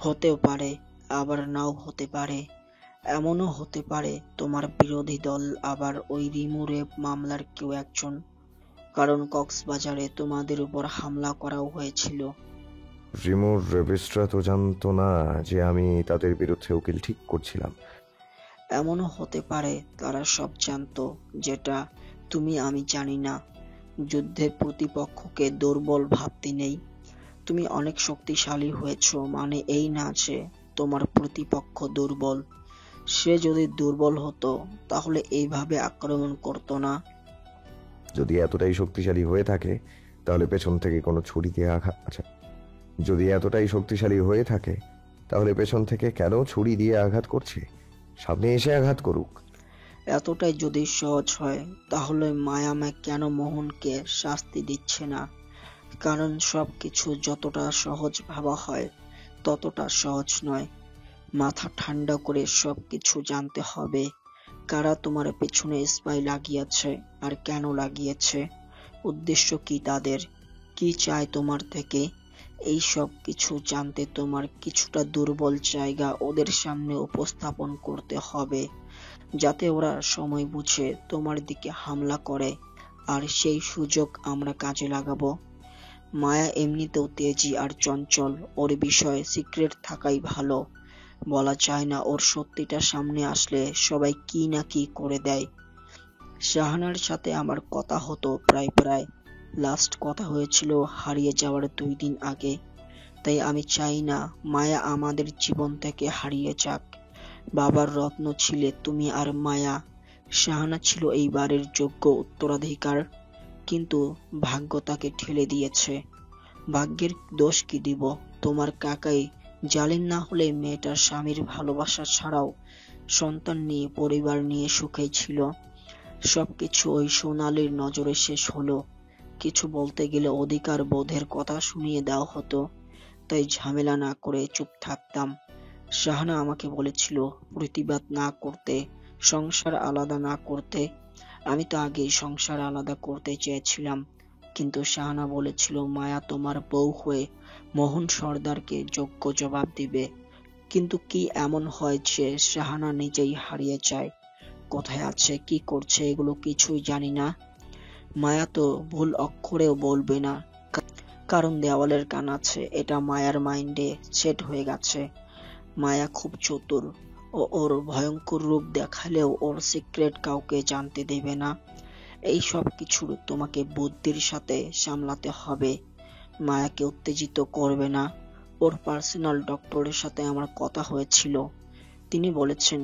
হতেও পারে, আবার নাও হতে পারে। এমনও হতে পারে তোমার বিরোধী দল আবার ওই রিমু রেপ মামলার কেউ একজন, কারণ কক্সবাজারে তোমাদের উপর হামলা করাও হয়েছিল। রিমুর রেজিস্ট্রা তো জানতো না যে আমি তাদের বিরুদ্ধে উকিল ঠিক করছিলাম। এমনও হতে পারে তারা সব জানতো, যেটা তুমি আমি জানি না। যুদ্ধে প্রতিপক্ষকে দুর্বল ভাবতে নেই। তুমি অনেক শক্তিশালী হয়েছো মানে এই না যে তোমার প্রতিপক্ষ দুর্বল। সে যদি দুর্বল হতো তাহলে এইভাবে আক্রমণ করতো না। যদি এতটাই শক্তিশালী হয়ে থাকে তাহলে পেছন থেকে কোনো ছুরি দিয়ে আঘাত যদি এতটাই শক্তিশালী হয়ে থাকে তাহলে পেছন থেকে কেন ছুরি দিয়ে আঘাত করছে? সামনে এসে আঘাত করুক। এতটাই যদি সহজ হয় তাহলে মায়ামা কেন মোহনকে শাস্তি দিচ্ছে না? কারণ সবকিছু যতটা সহজ ভাবা হয় ততটা সহজ নয়। মাথা ঠান্ডা করে সবকিছু জানতে হবে। কারা তোমার পেছনে স্পাই লাগিয়েছে আর কেন লাগিয়েছে, উদ্দেশ্য কি তাদের, কি চায় তোমার থেকে। এই সব কিছু জানতে তোমার কিছুটা দুর্বল জায়গা ওদের সামনে উপস্থাপন করতে হবে, যাতে ওরা সময় বুঝে তোমার দিকে হামলা করে। আর সেই সুযোগ আমরা কাজে লাগাবো। মায়া এমনিতেও তেজি আর চঞ্চল, ওর বিষয়ে সিক্রেট থাকাই ভালো। বলা যায় না ওর সত্যিটা সামনে আসলে সবাই কি না কি করে দেয়। শাহানার সাথে আমার কথা হতো প্রায় লাস্ট কথা হয়েছিল হারিয়ে যাওয়ার 2 দিন আগে। তাই আমি চাই না মায়া আমাদের জীবন থেকে হারিয়ে যাক। বাবার রত্ন ছিলে তুমি আর মায়া। শাহানা ছিল এই বাড়ির যোগ্য উত্তরাধিকার, কিন্তু ভাগ্য তাকে ঠেলে দিয়েছে। ভাগ্যের দোষ কি দিব? তোমার কাকাই জালিম না হলে মেয়েটার স্বামীর ভালোবাসা ছাড়াও সন্তান নিয়ে পরিবার নিয়ে সুখেই ছিল। সবকিছু ওই সোনালীর নজরে শেষ হলো। কিছু বলতে গেলে অধিকার বোধের কথা শুনিয়ে দেওয়া হতো, তাই ঝামেলা না করে চুপ থাকতাম। শাহানা আমাকে বলেছিল প্রতিবাদ না করতে, সংসার আলাদা না করতে। আমি তো আগেই সংসার আলাদা করতে চেয়েছিলাম, কিন্তু শাহানা বলেছিল মায়া তোমার বউ হয়ে মোহন সর্দারকে যোগ্য জবাব দিবে। কিন্তু কি এমন হয় যে শাহানা নিজেই হারিয়ে যায়? কোথায় আছে, কি করছে, এগুলো কিছুই জানি না। মায়া তো ভুল অক্ষরেও বলবে না, কারণ দেওয়ালের কান আছে, এটা মায়ার মাইন্ডে সেট হয়ে গেছে। মায়া খুব চতুর, ও ওর ভয়ঙ্কর রূপ দেখালেও ওর সিক্রেট কাউকে জানতে দেবে না। এই সব কিছু তোমাকে বুদ্ধির সাথে সামলাতে হবে। মায়াকে উত্তেজিত করবে না। ওর পার্সোনাল ডক্টরের সাথে আমার কথা হয়েছিল, তিনি বলেছেন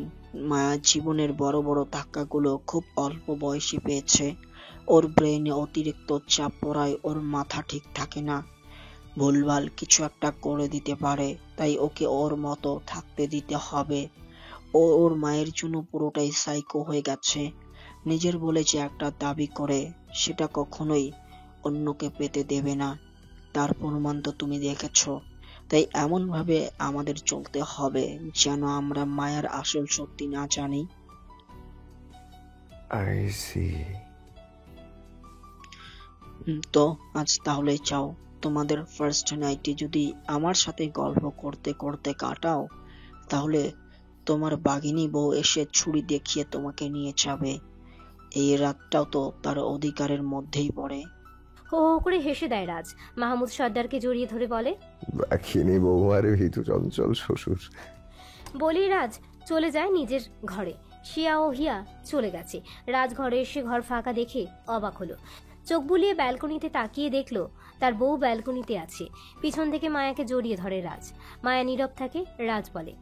মায়া জীবনের বড় বড় ধাক্কাগুলো খুব অল্প বয়সে পেয়েছে। ওর ব্রেইনে অতিরিক্ত চাপ পড়ায় ওর মাথা ঠিক থাকে না, ভুলভাল কিছু একটা করে দিতে পারে। তাই ওকে ওর মতো থাকতে দিতে হবে। ও ওর মায়ের জন্য পুরোটাই সাইকো হয়ে গেছে। নিজের বলে যে একটা দাবি করে সেটা কখনোই অন্যকে পেতে দেবে না। তার প্রমাণ তো তুমি দেখেছ। তাই এমন ভাবে আমাদের চলতে হবে যেন আমরা মায়ার আসল সত্যি না জানি। I see. তো আজ তাহলে চাও তোমাদের ফার্স্ট নাইটে যদি আমার সাথে গল্প করতে করতে কাটাও, তাহলে তোমার বাঘিনী বউ এসে ছুরি দেখিয়ে তোমাকে নিয়ে যাবে। এই রাতটাও তো তার অধিকারের মধ্যেই পড়ে। হো হো করে হেসে দেয় রাজ। মাহমুদ সর্দারকে জড়িয়ে ধরে বলে, বাঘিনী বৌমার ভীতু চঞ্চল শ্বশুর। বলেই রাজ চলে যায় নিজের ঘরে। শিয়া ও হিয়া চলে গেছে। রাজ ঘরে এসে ঘর ফাঁকা দেখে অবাক হলো। চোখ বুলিয়ে ব্যালকনিতে তাকিয়ে দেখলো তার বউ ব্যালকনিতে আছে। পিছন থেকে মায়াকে জড়িয়ে ধরে রাজ। মায়া নীরব থাকে। রাজ বলে,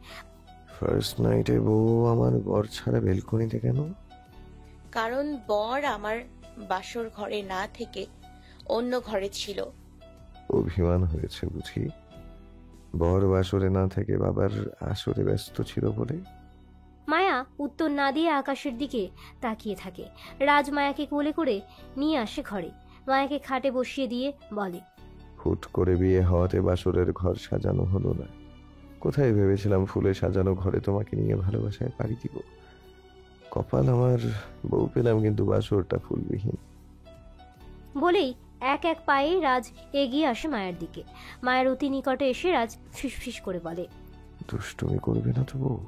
ফার্স্ট নাইটে বউ আমার বর ছাড়া বেলকনিতে কেন? কারণ বর আমার বাসর ঘরে না থেকে অন্য ঘরে ছিল। অভিমান হয়েছে বুঝি? বর বাসরে না থেকে বাবার আসরে ব্যস্ত ছিল বলে? মায়া উত্তর না দিয়ে আকাশের দিকে তাকিয়ে থাকে। রাজ মায়াকে কোলে করে নিয়ে আসে ঘরে। মায়াকে খাটে বসিয়ে দিয়ে বলে, হুট করে বিয়ে হওয়াতে বাসরের ঘর সাজানো হলো না। কোথায় ভেবেছিলাম ফুলে সাজানো ঘরে তোমাকে নিয়ে ভালোবাসায় পাড়ি দিব। কপাল আমার, বউ পেলাম কিন্তু বাসরটা ফুলবিহীন। বলেই এক এক পায়ে রাজ এগিয়ে আসে মায়ের দিকে। মায়ের অতি নিকটে এসে রাজ ফিসফিস করে বলে, দুষ্টুমি করবে না তো বউ?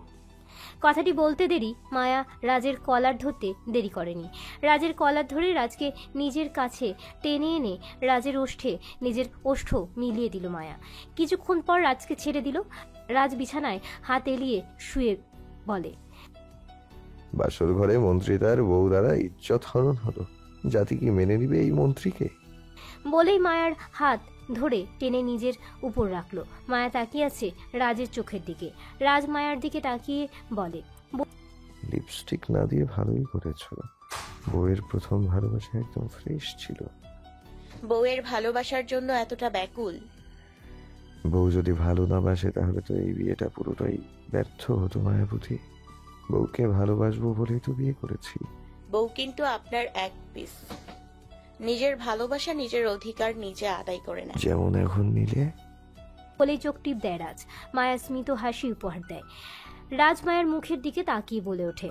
কথাটি বলতে দেরি মায়া রাজের কলার ধরতে দেরি করেনি। রাজের কলার ধরে রাজকে নিজের কাছে টেনে এনে রাজের ওষ্ঠে নিজের ওষ্ঠ মিলিয়ে দিল মায়া। কিছুক্ষণ পর রাজকে ছেড়ে দিল। রাজ বিছানায় হাত এলিয়ে শুয়ে বলে, বাসর ঘরে মন্ত্রী তার বউ দ্বারা ইজ্জত হরণ হলো, জাতি কি মেনে নিবে এই মন্ত্রীকে? বলেই মায়ার হাত ধরে টেনে নিজের উপর রাখলো। মায়া তাকিয়ে আছে রাজের চোখের দিকে। রাজ মায়ার দিকে তাকিয়ে বলে, লিপস্টিক না দিয়ে ভালোই করেছ। বউয়ের প্রথম ভালোবাসা একদম ফ্রেশ ছিল। বউয়ের ভালোবাসার জন্য এতটা ব্যাকুল? বউ যদি ভালো না বাসে তাহলে তো এই বিয়েটা পুরোটাই ব্যর্থ হতো মায়াবতী। বউকে ভালোবাসবো বলেই তো বিয়ে করেছি। বউ কিন্তু আপনার এক পিস। নিজের ভালোবাসা নিজের অধিকার নিজে আদায় করে নেয়। যেমন এখন নিলে। বলেই চোখ টিপ দেয় রাজ। মায়া স্মিত হাসি উপহার দেয়। রাজ মায়ের মুখের দিকে তাকিয়ে বলে ওঠে,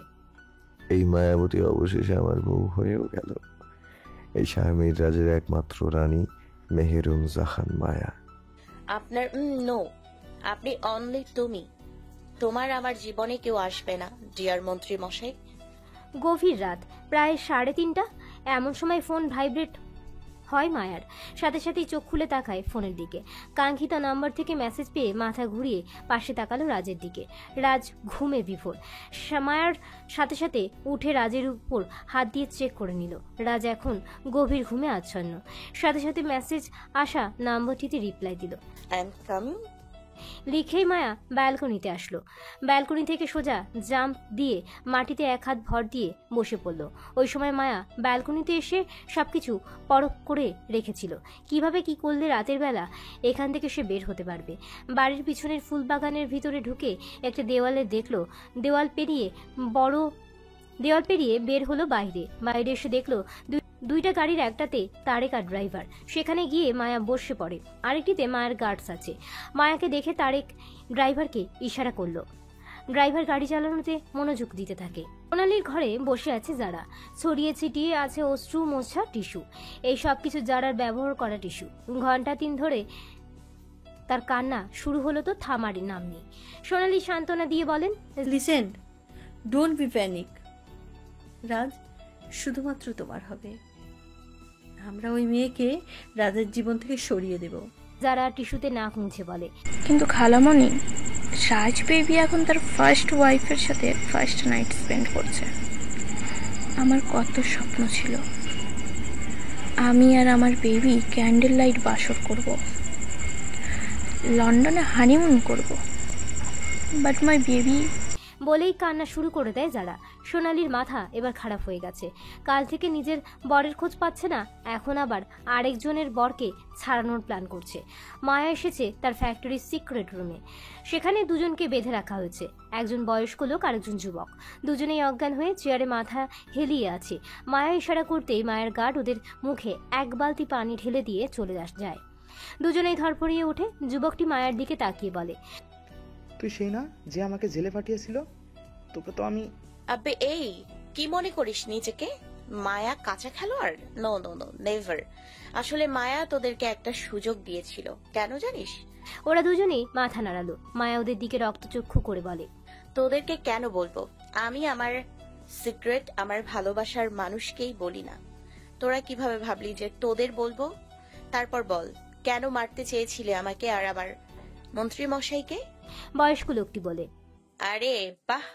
এই মায়াবতী অবশেষে আমার বউ হয়েও গেল। এই শাহমীর রাজের একমাত্র রানী মেহেরুন জাহান মায়া। আপনার নো, আপনি অনলি তুমি। তোমার আমার জীবনে কেউ আসবে না ডিয়ার মন্ত্রী মশাই। গভীর রাত, প্রায় 3:30। এমন সময় ফোন ভাইব্রেট হয় মায়ার। সাথে সাথেই চোখ খুলে তাকায় ফোনের দিকে। কাঙ্ক্ষিত নাম্বার থেকে মেসেজ পেয়ে মাথা ঘুরিয়ে পাশে তাকালো রাজের দিকে। রাজ ঘুমে বিভোর। মায়ার সাথে সাথে উঠে রাজের উপর হাত দিয়ে চেক করে নিল। রাজ এখন গভীর ঘুমে আচ্ছন্ন। সাথে সাথে মেসেজ আসা নাম্বারটিতে রিপ্লাই দিল। আই এম কামিং লিখেই মায়া ব্যালকনিতে আসলো। ব্যালকনি থেকে সোজা জাম্প দিয়ে মাটিতে এক হাত ভর দিয়ে বসে পড়ল। ওই সময় মায়া ব্যালকনিতে এসে সবকিছু পরখ করে রেখেছিল। কিভাবে কি করলে রাতের বেলা এখান থেকে সে বের হতে পারবে। বাড়ির পিছনের ফুল বাগানের ভিতরে ঢুকে একটা দেওয়ালে দেখলো। দেওয়াল পেরিয়ে বের হলো বাইরে। বাইরে এসে দেখলো দুইটা গাড়ির একটাতে তারেক আর ড্রাইভার। সেখানে গিয়ে মায়া বসে পড়ে। আরেকটিতে মায়ের গার্ডস আছে। মায়াকে দেখে তারেক ড্রাইভারকে ইশারা করলো। ড্রাইভার গাড়ি চালানোতে মনোযোগ দিতে থাকে। সোনালির ঘরে বসে আছে যারা। ছড়িয়ে ছিটিয়ে আছে অশ্রু মোছা টিস্যু। এই সব কিছু যারার ব্যবহার করা টিস্যু। ঘন্টা 3 ধরে তার কান্না শুরু হলো তো থামার নাম নেই। সোনালি সান্ত্বনা দিয়ে বলেন, লিসেন, ডোন্ট বি প্যানিক। রাজ শুধুমাত্র তোমার হবে। আমরা ওই মেয়েকে রাজের জীবন থেকে সরিয়ে দেব। যারা টিস্যুতে নাক মুছে বলে, কিন্তু খালামণি, রাজ বেবি এখন তার ফার্স্ট ওয়াইফের সাথে ফার্স্ট নাইট স্পেন্ড করছে। আমার কত স্বপ্ন ছিল, আমি আর আমার বেবি ক্যান্ডেল লাইট বাসর করব, লন্ডনে হানিমুন করব, বাট মাই বেবি। বলেই কান্না শুরু করে দেয় যারা। সোনালির মাথা এবার খারাপ হয়ে গেছে। কাল থেকে নিজের বরের খোঁজ পাচ্ছে না, এখন আবার আরেকজনের বরকে ছাড়ানোর প্ল্যান করছে। মায়া এসেছে তার ফ্যাক্টরির সিক্রেট রুমে। সেখানে দুজনকে বেঁধে রাখা হয়েছে, একজন বয়স্ক লোক আর একজন যুবক। দুজনেই অজ্ঞান হয়ে চেয়ারে মাথা হেলিয়ে আছে। মায়া ইশারা করতেই মায়ের গার্ড ওদের মুখে এক বালতি পানি ঢেলে দিয়ে চলে যায়। দুজনেই ধরফড়িয়ে উঠে। যুবকটি মায়ের দিকে তাকিয়ে বলে, তুই সেই না যে আমাকে জেলে পাঠিয়েছিল? তোকে তো আমি। আবে এই কি মনে করিস নিজেকে? মায়া কাঁচা খেলোয়াড়? No no no, never. আসলে মায়া তোদেরকে একটা সুযোগ দিয়েছিল, কেন জানিস? ওরা দুজনেই মাথা নাড়ালো। মায়া ওদের দিকে রক্তচক্ষু করে বলে, তোদেরকে কেন বলবো? আমি আমার সিক্রেট আমার ভালোবাসার মানুষকেই বলি না। তোরা কিভাবে ভাবলি যে তোদের বলবো? তারপর বল, কেন মারতে চেয়েছিলে আমাকে আর আমার মন্ত্রী মশাইকে? বয়স্ক লোকটি বলে, আরে বাহ,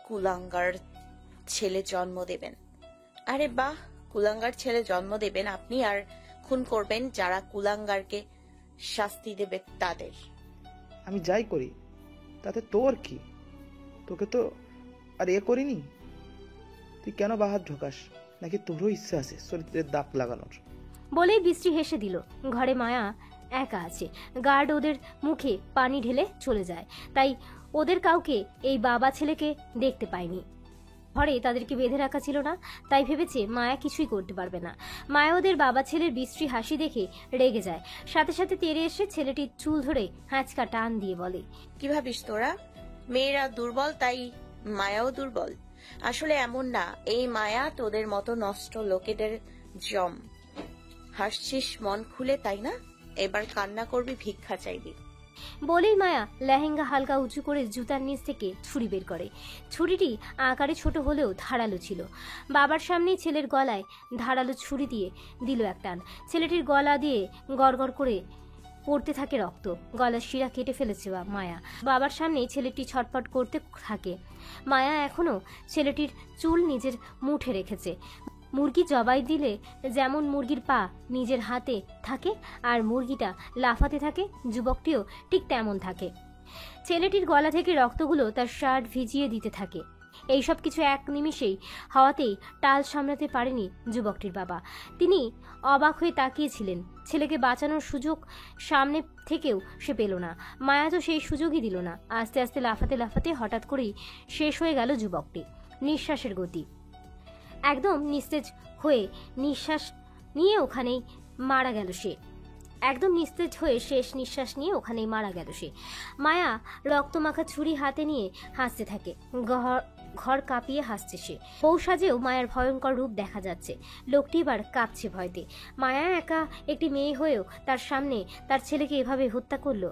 কুলাঙ্গার ছেলে জন্ম দেবেন। আরে বাহ, কুলাঙ্গার ছেলে জন্ম দেবেন আপনি, আর খুন করবেন যারা কুলাঙ্গারকে শাস্তি দেবে তাদের। আমি যাই করি তাতে তোর কি? তোকে তো আর করিনি। তুই কেন বাহাত ঢোকাস? নাকি তোরও ইচ্ছা আছে চরিত্রের দাগ লাগানোর? বলেই বিশ্রী হেসে দিল। ঘরে মায়া একা আছে। গার্ড ওদের মুখে পানি ঢেলে চলে যায়। তাই ওদের কাউকে এই বাবা ছেলেকে দেখতে পায়নি। ঘরে তাদেরকে বেঁধে রাখা ছিল না, তাই ভেবেছে মায়া কিছুই করতে পারবে না। মায়া ওদের বাবা ছেলের বিশ্রী হাসি দেখে রেগে যায়। সাথে সাথে তেড়ে এসে ছেলেটির চুল ধরে হ্যাঁচকা টান দিয়ে বলে, কি ভাবিস তোরা মেয়েরা দুর্বল তাই মায়াও দুর্বল? আসলে এমন না। এই মায়া তোদের মতো নষ্ট লোকেদের জম। হাসছিস মন খুলে, তাই না? এবার কান্না করবি, ভিক্ষা চাইবি। বলেই মায়া লেহেঙ্গা হালকা উঁচু করে জুতার নিচ থেকে ছুরি বের করে। ছুরিটি আকারে ছোট হলেও ধারালো ছিল। বাবার সামনেই ছেলের গলায় ধারালো ছুরি দিয়ে দিল এক টান। ছেলেটির গলা দিয়ে গড়গড় করে পড়তে থাকে রক্ত। গলার শিরা কেটে ফেলেছে মায়া। বাবার সামনেই ছেলেটি ছটফট করতে থাকে। মায়া এখনো ছেলেটির চুল নিজের মুঠে রেখেছে। মুরগি জবাই দিলে যেমন মুরগির পা নিজের হাতে থাকে আর মুরগিটা লাফাতে থাকে, যুবকটিও ঠিক তেমন থাকে। ছেলেটির গলা থেকে রক্তগুলো তার শার্ট ভিজিয়ে দিতে থাকে। এইসব কিছু এক নিমিষেই হওয়াতেই টাল সামলাতে পারেনি যুবকটির বাবা। তিনি অবাক হয়ে তাকিয়েছিলেন। ছেলেকে বাঁচানোর সুযোগ সামনে থেকেও সে পেল না। মায়া তো সেই সুযোগই দিল না। আস্তে আস্তে লাফাতে লাফাতে হঠাৎ করেই শেষ হয়ে গেল যুবকটি। নিঃশ্বাসের গতি একদম নিস্তেজ হয়ে নিঃশ্বাস নিয়ে ওখানেই মারা গেল সে। একদম নিস্তেজ হয়ে শেষ নিঃশ্বাস নিয়ে ওখানেই মারা গেল সে। মায়া রক্তমাখা ছুরি হাতে নিয়ে হাসতে থাকে। ঘর কাঁপিয়ে হাসছে সে। বউ সাজেও মায়ের ভয়ঙ্কর রূপ দেখা যাচ্ছে। লোকটি এবার কাঁপছে ভয়তে। মায়া একা একটি মেয়ে হয়েও তার সামনে তার ছেলেকে এভাবে হত্যা করলো।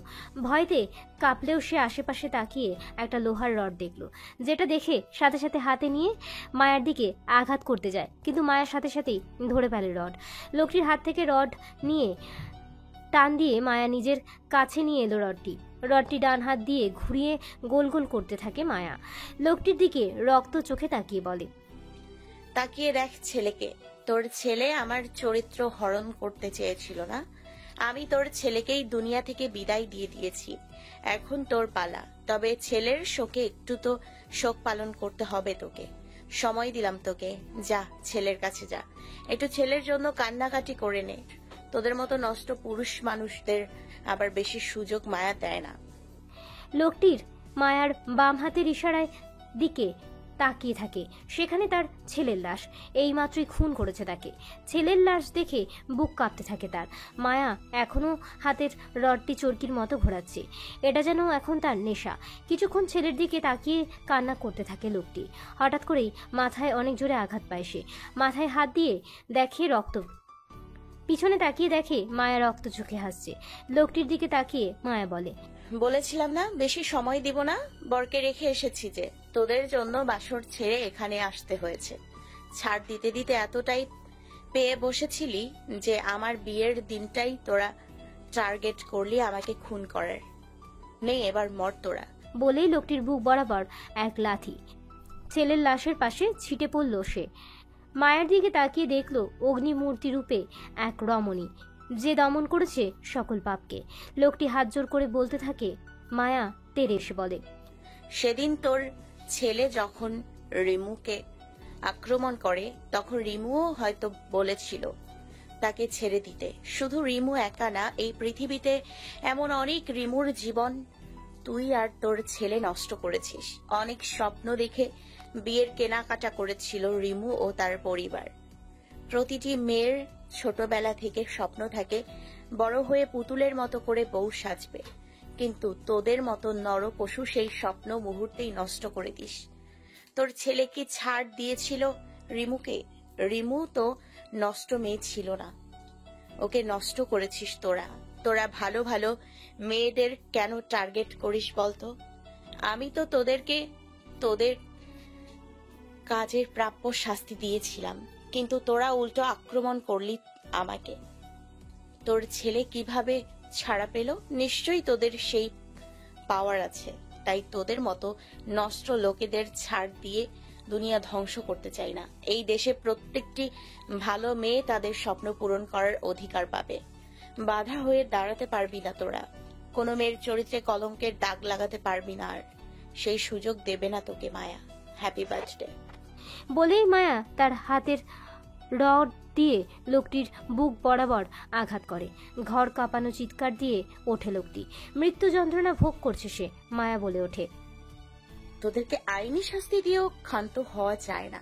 ভয়তে কাঁপলেও সে আশেপাশে তাকিয়ে একটা লোহার রড দেখলো, যেটা দেখে সাথে সাথে হাতে নিয়ে মায়ার দিকে আঘাত করতে যায়, কিন্তু মায়ার সাথে সাথেই ধরে ফেলে রড। লোকটির হাত থেকে রড নিয়ে টান দিয়ে মায়া নিজের কাছে নিয়ে এলো রডটি ডান হাত দিয়ে ঘুরিয়ে গোল গোল করতে থাকে মায়া। লোকটির দিকে রক্ত চোখে তাকিয়ে বলে, তাকিয়ে দেখ ছেলেকে। তোর ছেলে আমার চরিত্র হরণ করতে চেয়েছিল না? আমি তোর ছেলেকেই দুনিয়া থেকে বিদায় দিয়ে দিয়েছি। এখন তোর পালা। তবে ছেলের শোকে একটু তো শোক পালন করতে হবে তোকে। সময় দিলাম তোকে। যা, ছেলের কাছে যা, একটু ছেলের জন্য কান্নাকাটি করে নে। তোদের মতো নষ্ট পুরুষ মানুষদের আবার বেশি সুযোগ মায়া দেয় না। লোকটির মায়ার বাম হাতের ইশারায় দিকে তাকিয়ে থাকে। সেখানে তার ছেলের লাশ। এইমাত্রই খুন করেছে তাকে। ছেলের লাশ দেখে বুক কাঁপতে থাকে তার। মায়া এখনো হাতের রডটি চরকির মতো ঘোরাচ্ছে। এটা যেন এখন তার নেশা। কিছুক্ষণ ছেলের দিকে তাকিয়ে কান্না করতে থাকে লোকটি। হঠাৎ করেই মাথায় অনেক জোরে আঘাত পায় সে। মাথায় হাত দিয়ে দেখে রক্ত। পিছনে তাকিয়ে দেখে মায়া রক্ত চোখে হাসছে। লোকটির দিকে তাকিয়ে মায়া বলে, বলেছিলাম না বেশি সময় দিব না? বরকে রেখে এসেছি যে, তোদের জন্য বাসর ছেড়ে এখানে আসতে হয়েছে। ছাড় দিতে দিতে এতটাই পেয়ে বসেছিলি যে আমার বিয়ের দিনটাই তোরা টার্গেট করলি আমাকে খুন করার। নেই, এবার মর তোরা। বলেই লোকটির বুক বরাবর এক লাথি ছেলের লাশের পাশে ছিটে পড়ল সে। মায়ের দিকে তাকিয়ে দেখল অগ্নিমূর্তি রূপে এক রমণী, যে দমন করেছে সকল পাপকে। লোকটি হাত জোর করে বলতে থাকে। মায়া তেরে এসে বলে, সেদিন তোর ছেলে যখন রিমুকে আক্রমণ করে তখন রিমুও হয়তো বলেছিল তাকে ছেড়ে দিতে। শুধু রিমু একা না, এই পৃথিবীতে এমন অনেক রিমুর জীবন তুই আর তোর ছেলে নষ্ট করেছিস। অনেক স্বপ্ন দেখে বিয়ের কেনাকাটা করেছিল রিমু ও তার পরিবার। প্রতিটি মেয়ের ছোটবেলা থেকে স্বপ্ন থাকে বড় হয়ে পুতুলের মতো করে বউ সাজবে, কিন্তু তোদের মতো নরপশু সেই স্বপ্ন মুহূর্তেই নষ্ট করে দিস। তোর ছেলে কি ছাড় দিয়েছিল রিমুকে? রিমু তো নষ্ট মেয়ে ছিল না, ওকে নষ্ট করেছিস তোরা। তোরা ভালো ভালো মেয়েদের কেন টার্গেট করিস বলতো? আমি তো তোদেরকে তোদের কাজের প্রাপ্য শাস্তি দিয়েছিলাম, কিন্তু তোরা উল্টো আক্রমণ করলি আমাকে। তোর ছেলে কিভাবে ছাড়া পেল? নিশ্চয়ই তোদের সেই পাওয়ার আছে, তাই তোদের মতো নষ্ট লোকেদের ছাড় দিয়ে দুনিয়া ধ্বংস করতে চাই না। এই দেশে প্রত্যেকটি ভালো মেয়ে তাদের স্বপ্ন পূরণ করার অধিকার পাবে। বাধা হয়ে দাঁড়াতে পারবি না তোরা। কোনো মেয়ের চরিত্রে কলঙ্কের দাগ লাগাতে পারবি না, আর সেই সুযোগ দেবে না তোকে মায়া। Happy birthday. বলেই মায়া তার হাতের রড দিয়ে লোকটির বুক বরাবর আঘাত করে। ঘর কাঁপানো চিৎকার দিয়ে ওঠে লোকটি। মৃত্যু যন্ত্রণা ভোগ করছে সে। মায়া বলে ওঠে, তোদেরকে আইনি শাস্তি দিয়েও ক্ষান্ত হওয়া যায় না।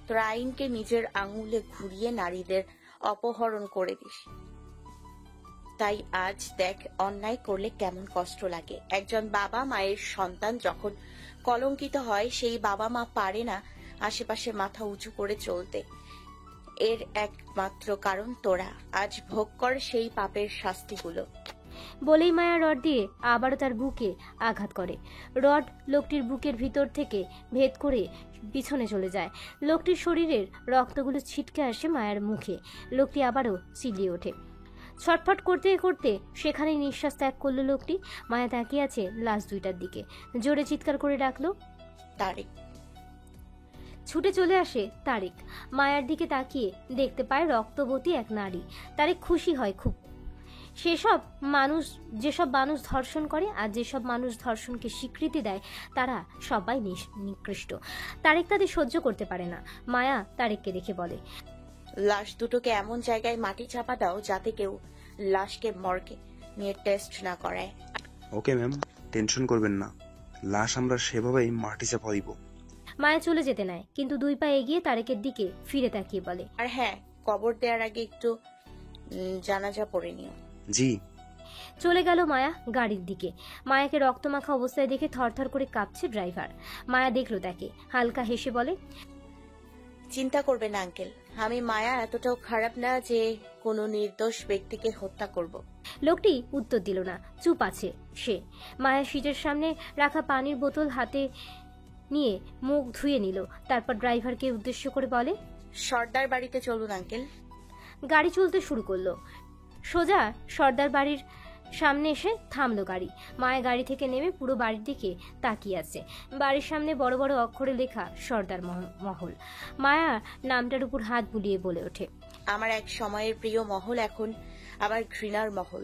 তোরা আইনকে নিজের আঙুলে ঘুরিয়ে নারীদের অপহরণ করে দিস। তাই আজ দেখ অন্যায় করলে কেমন কষ্ট লাগে। একজন বাবা মায়ের সন্তান যখন কলঙ্কিত হয়, সেই বাবা মা পারে না আশেপাশে মাথা উঁচু করে চলতে। এর একমাত্র কারণ তোরা। আজ ভোগ কর সেই পাপের শাস্তিগুলো। বলেই মায়া রড দিয়ে আবারও তার বুকে আঘাত করে। রড লোকটির বুকের ভিতর থেকে ভেদ করে পিছনে চলে যায়। লোকটির শরীরের রক্তগুলো ছিটকে আসে মায়ার মুখে। লোকটি আবারও চিল্লিয়ে ওঠে। ছটফট করতে করতে সেখানেই নিঃশ্বাস ত্যাগ করলো লোকটি। মায়া তাকিয়ে আছে লাশ দুইটার দিকে। জোরে চিৎকার করে ডাকলো, তারিক। ছুটে চলে আসে তারিক। মায়ার দিকে তাকিয়ে দেখতে পায় রক্তবতী এক নারী। তারিক খুশি হয় খুব। যেসব মানুষ ধর্ষণ করে আর যেসব মানুষ ধর্ষণকে স্বীকৃতি দেয় তারা সবাই নিকৃষ্ট। তারিক তাদের সহ্য করতে পারে না। মায়া তারিককে দেখে বলে, লাশ দুটোকে এমন জায়গায় মাটি চাপা দাও যাতে কেউ লাশকে মর্গে নিয়ে টেস্ট না করায়। ওকে ম্যাম, টেনশন করবেন না, লাশ আমরা সেভাবেই মাটি চাপা দিব। মায়া চলে যেতে নেয়, কিন্তু 2 পা এগিয়ে তারিকের দিকে ফিরে তাকিয়ে বলে, আর হ্যাঁ, কবর দেওয়ার আগে একটু জানাজা পড়ে নিও। জি। চলে গেল মায়া গাড়ির দিকে। মায়াকে রক্তমাখা অবস্থায় দেখে থরথর করে কাঁপছে ড্রাইভার। মায়া দেখলো তাকে, হালকা হেসে বলে, চিন্তা করবেন না আঙ্কেল, আমি মায়া এতটাও খারাপ না যে কোনো নির্দোষ ব্যক্তিকে হত্যা করব। লোকটি উত্তর দিল না, চুপ আছে সে। মায়া সিটের সামনে রাখা পানির বোতল হাতে নিয়ে মুখ ধুয়ে নিল। তারপর ড্রাইভারকে উদ্দেশ্য করে বলে, সর্দার বাড়িতে চলুন আঙ্কেল। গাড়ি চলতে শুরু করলো। সোজা সর্দার বাড়ির সামনে এসে থামলো গাড়ি। মায়া গাড়ি থেকে নেমে পুরো বাড়ির দিকে তাকিয়ে আছে। বাড়ির সামনে বড় বড় অক্ষরে লেখা সর্দার মহল। মায়া নামটার উপর হাত বুলিয়ে বলে ওঠে, আমার এক সময়ের প্রিয় মহল এখন আমার ঘৃণার মহল।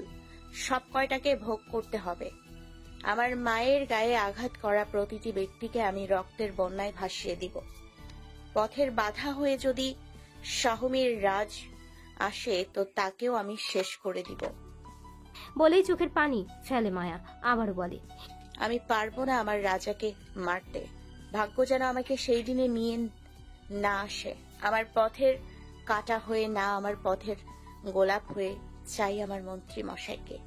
সব কয়টাকে ভোগ করতে হবে। আমার মায়ের গায়ে আঘাত করা প্রতিটি ব্যক্তিকে আমি রক্তের বন্যায় ভাসিয়ে দিব। পথের বাধা হয়ে যদি শাহমীর রাজ আসে তো তাকেও আমি শেষ করে দিব। বলেই চোখের পানি ফেলে মায়া। আবারও বলে, আমি পারবো না আমার রাজাকে মারতে। ভাগ্য যেন আমাকে সেই দিনে নিয়ে না আসে। আমার পথের কাটা হয়ে না, আমার পথের গোলাপ হয়ে চাই আমার মন্ত্রী মশাইকে।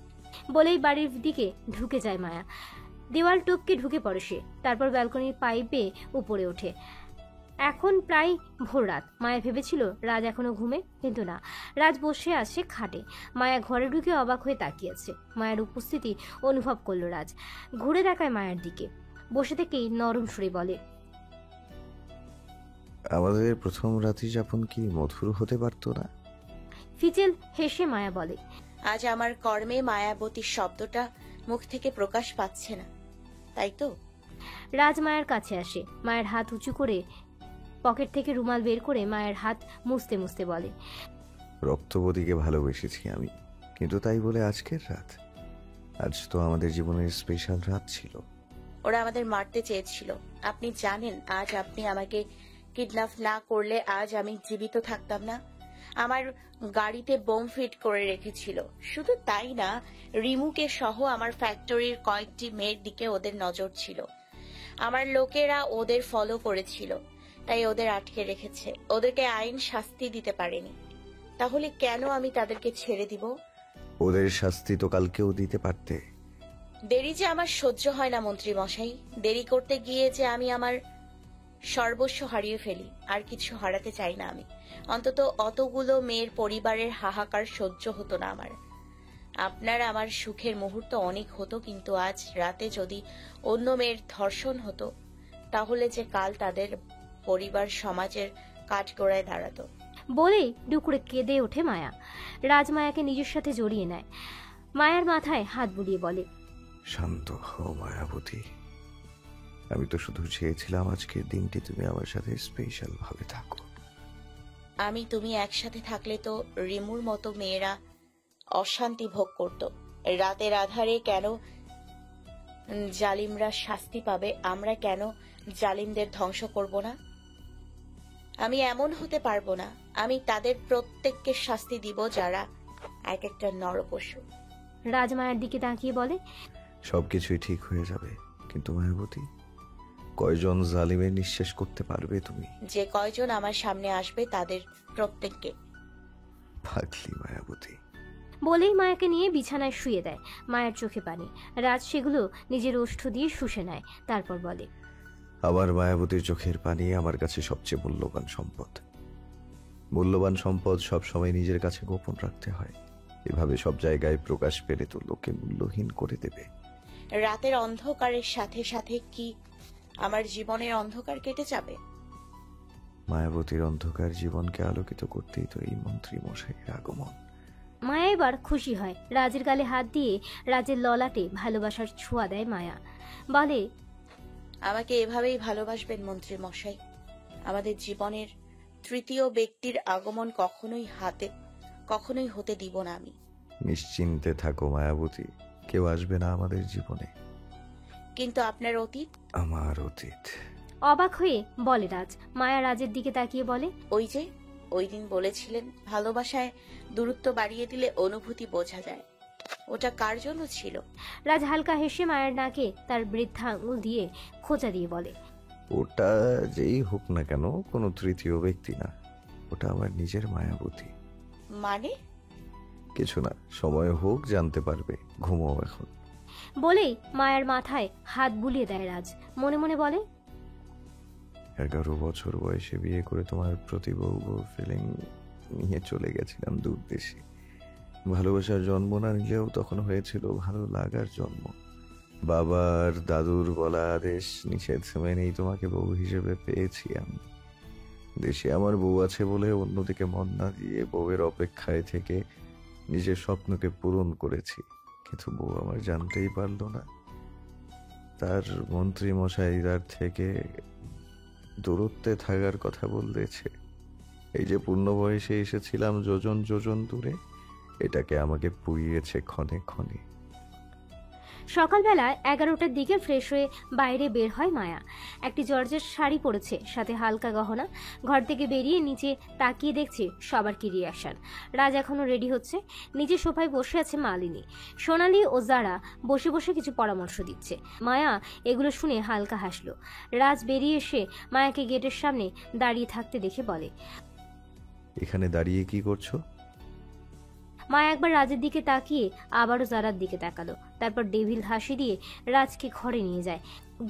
বলেই বাড়ির দিকে ঢুকে যায় মায়া। দেওয়াল টপকে ঢুকে পড়ে সে। তারপর ব্যালকনির পাইপে উপরে ওঠে। এখন প্রায় ভোর রাত। মায়া ভেবেছিল রাজ এখনো ঘুমে, কিন্তু না, রাজ বসে আছে খাটে। মায়া ঘরে ঢুকে অবাক হয়ে তাকিয়ে আছে। মায়ের উপস্থিতি অনুভব করলো রাজ। ঘুরে তাকায় মায়ের দিকে। বসে থেকেই নরম সুরে বলে, আমাদের প্রথম রাত্রি যাপন কি মধুর হতে পারতো না? ফিচেল হেসে মায়া বলে, আজ আমার কর্মে মায়াবতী শব্দটা মুখ থেকে প্রকাশ পাচ্ছে না, তাই তো? রাজ মায়ের কাছে আসে। মায়ের হাত উঁচু করে পকেট থেকে রুমাল বের করে মায়ের হাত মুছতে মুছতে বলে, রক্তবতীকে ভালোবেসেছি আমি, কিন্তু তাই বলে আজকের রাত? আজ তো আমাদের জীবনের স্পেশাল রাত ছিল। ওরা আমাদের মারতে চেয়েছিল। আপনি জানেন, আজ আপনি আমাকে কিডন্যাপ না করলে আজ আমি জীবিত থাকতাম না। আমার গাড়িতে বোম ফিট করে রেখেছিল। শুধু তাই না, রিমুকে সহ আমার ফ্যাক্টরির কয়েকটি মেয়ের দিকে ওদের নজর ছিল। আমার লোকেরা ওদের ফলো করেছিল, তাই ওদের আটকে রেখেছে। ওদেরকে আইন শাস্তি দিতে পারেনি। তাহলে কেন আমি তাদেরকে ছেড়ে দিব? ওদের শাস্তি তো কালকেও দিতে পারতে। দেরি যে আমার সহ্য হয় না মন্ত্রী মশাই। দেরি করতে গিয়ে যে আমি আমার সর্বস্ব হারিয়ে ফেলি। আর কিছু হারাতে চাই না আমি। অন্তত অতগুলো মেয়ের পরিবারের হাহাকার সহ্য হতো না আমার। আপনার আমার সুখের মুহূর্ত অনেক হতো, কিন্তু আজ রাতে যদি অন্য মেয়ের ধর্ষণ হতো তাহলে যে কাল তাদের পরিবার সমাজের কাঠগড়ায় দাঁড়াতো। বলেই ডুকরে কেঁদে ওঠে মায়া। রাজ মায়াকে নিজের সাথে জড়িয়ে নেয়। মায়ার মাথায় হাত বুলিয়ে বলে, শান্ত হও মায়াবতী। আমি তো শুধু চেয়েছিলাম আজকের দিনটি তুমি আমার সাথে স্পেশাল ভাবে থাকো। আমি তুমি একসাথে থাকলে তো রিমুর মতো মেয়েরা অশান্তি ভোগ করত। রাতের আধারে কেন জালিমরা শাস্তি পাবে? আমরা কেন জালিমদের ধ্বংস করব না? আমি এমন হতে পারবো না। আমি তাদের প্রত্যেককে শাস্তি দিব যারা এক একটা নরপশু। রাজ মায়ের দিকে তাকিয়ে বলে, সবকিছুই ঠিক হয়ে যাবে, কিন্তু মায়াবতী, কয়জন জালিমের নিঃশেষ করতে পারবে তুমি? যে কয়জন আমার সামনে আসবে তাদের প্রত্যেককে। পাগলি মায়াবতী। বলেই মায়াকে নিয়ে বিছানায় শুয়ে দেয়। মায়ের চোখে পানি। রাজ সেগুলো নিজের ওষ্ঠ দিয়ে শুষে নেয়। তারপর বলে, আমার মায়াবতীর চোখের পানি আমার কাছে সবচেয়ে মূল্যবান সম্পদ। মূল্যবান সম্পদ সবসময় নিজের কাছে গোপন রাখতে হয়। এভাবে সব জায়গায় প্রকাশ পেলে তো লোকে মূল্যহীন করে দেবে। রাতের অন্ধকারের সাথে সাথে কি আমার জীবনের অন্ধকার কেটে যাবে? মায়াবতীর অন্ধকার জীবনকে আলোকিত করতেই তো এই মন্ত্রী মশাইয়ের আগমন। মায়া এবার খুশি হয়। রাজের গালে হাত দিয়ে রাজের ললাটে ভালোবাসার ছোঁয়া দেয় মায়া। বলে, আমাকে এভাবেই ভালোবাসবেন মন্ত্রী মশাই। আমাদের জীবনের তৃতীয় ব্যক্তির আগমন কখনোই হতে দিব না আমি। নিশ্চিন্তে থাকো মায়াবতী, কেউ আসবে না আমাদের জীবনে। কিন্তু আপনার অতীত? আমার অতীত? অবাক হয়ে বলে রাজ। মায়া রাজের দিকে তাকিয়ে বলে, ওই দিন বলেছিলেন ভালোবাসায় দূরত্ব বাড়িয়ে দিলে অনুভূতি বোঝা যায়। ওটা কার জন্য ছিল? রাজ হালকা হেসে মায়ের নাকে তার বৃদ্ধা আঙুল দিয়ে খোঁচা দিয়ে বলে, ওটা যেই হোক না কেন কোনো তৃতীয় ব্যক্তি না, ওটা আমার নিজের মায়াবতী। মানে? কিছু না, সময় হোক জানতে পারবে, ঘুমাও এখন। বলেই মায়ের মাথায় হাত বুলিয়ে দেয় রাজ। মনে মনে বলে, 11 বছর বয়সে বিয়ে করে তোমার প্রতি বউ ফিলিং নিয়ে চলে গেছিলাম দূর দেশে। ভালোবাসার জন্ম না নিলেও তখন হয়েছিল ভালো লাগার জন্ম। বাবার দাদুর বলা আদেশ নিষেধ মেনেই তোমাকে বউ হিসেবে পেয়েছি আমি। দেশে আমার বউ আছে বলে অন্যদিকে মন না দিয়ে বউয়ের অপেক্ষায় থেকে নিজের স্বপ্নকে পূরণ করেছি। কিন্তু বউ আমার জানতেই পারলো না। তার মন্ত্রী মশাই তার থেকে দূরত্বে থাকার কথা বলতেছে। এই যে পূর্ণ বয়সে এসেছিলাম যোজন যোজন দূরে, এটাকে আমাকে পুড়িয়েছে ক্ষণে ক্ষণে। সকালবেলা 11টার দিকে ফ্রেশ হয়ে বাইরে বের হয় মায়া। একটি জর্জের শাড়ি পরেছে, সাথে হালকা গহনা। ঘর থেকে বেরিয়ে নিচে তাকিয়ে দেখছে সবার কি রিয়াকশন। রাজ এখনো রেডি হচ্ছে। নিচে সোফায় বসে আছে মালিনী, সোনালি ও যারা বসে বসে কিছু পরামর্শ দিচ্ছে। মায়া এগুলো শুনে হালকা হাসলো। রাজ বেরিয়ে এসে মায়াকে গেটের সামনে দাঁড়িয়ে থাকতে দেখে বলে, এখানে দাঁড়িয়ে কি করছো? মায়া একবার রাজের দিকে তাকিয়ে আবারও জারার দিকে তাকালো। তারপর ডেভিল হাসি দিয়ে রাজকে ঘরে নিয়ে যায়।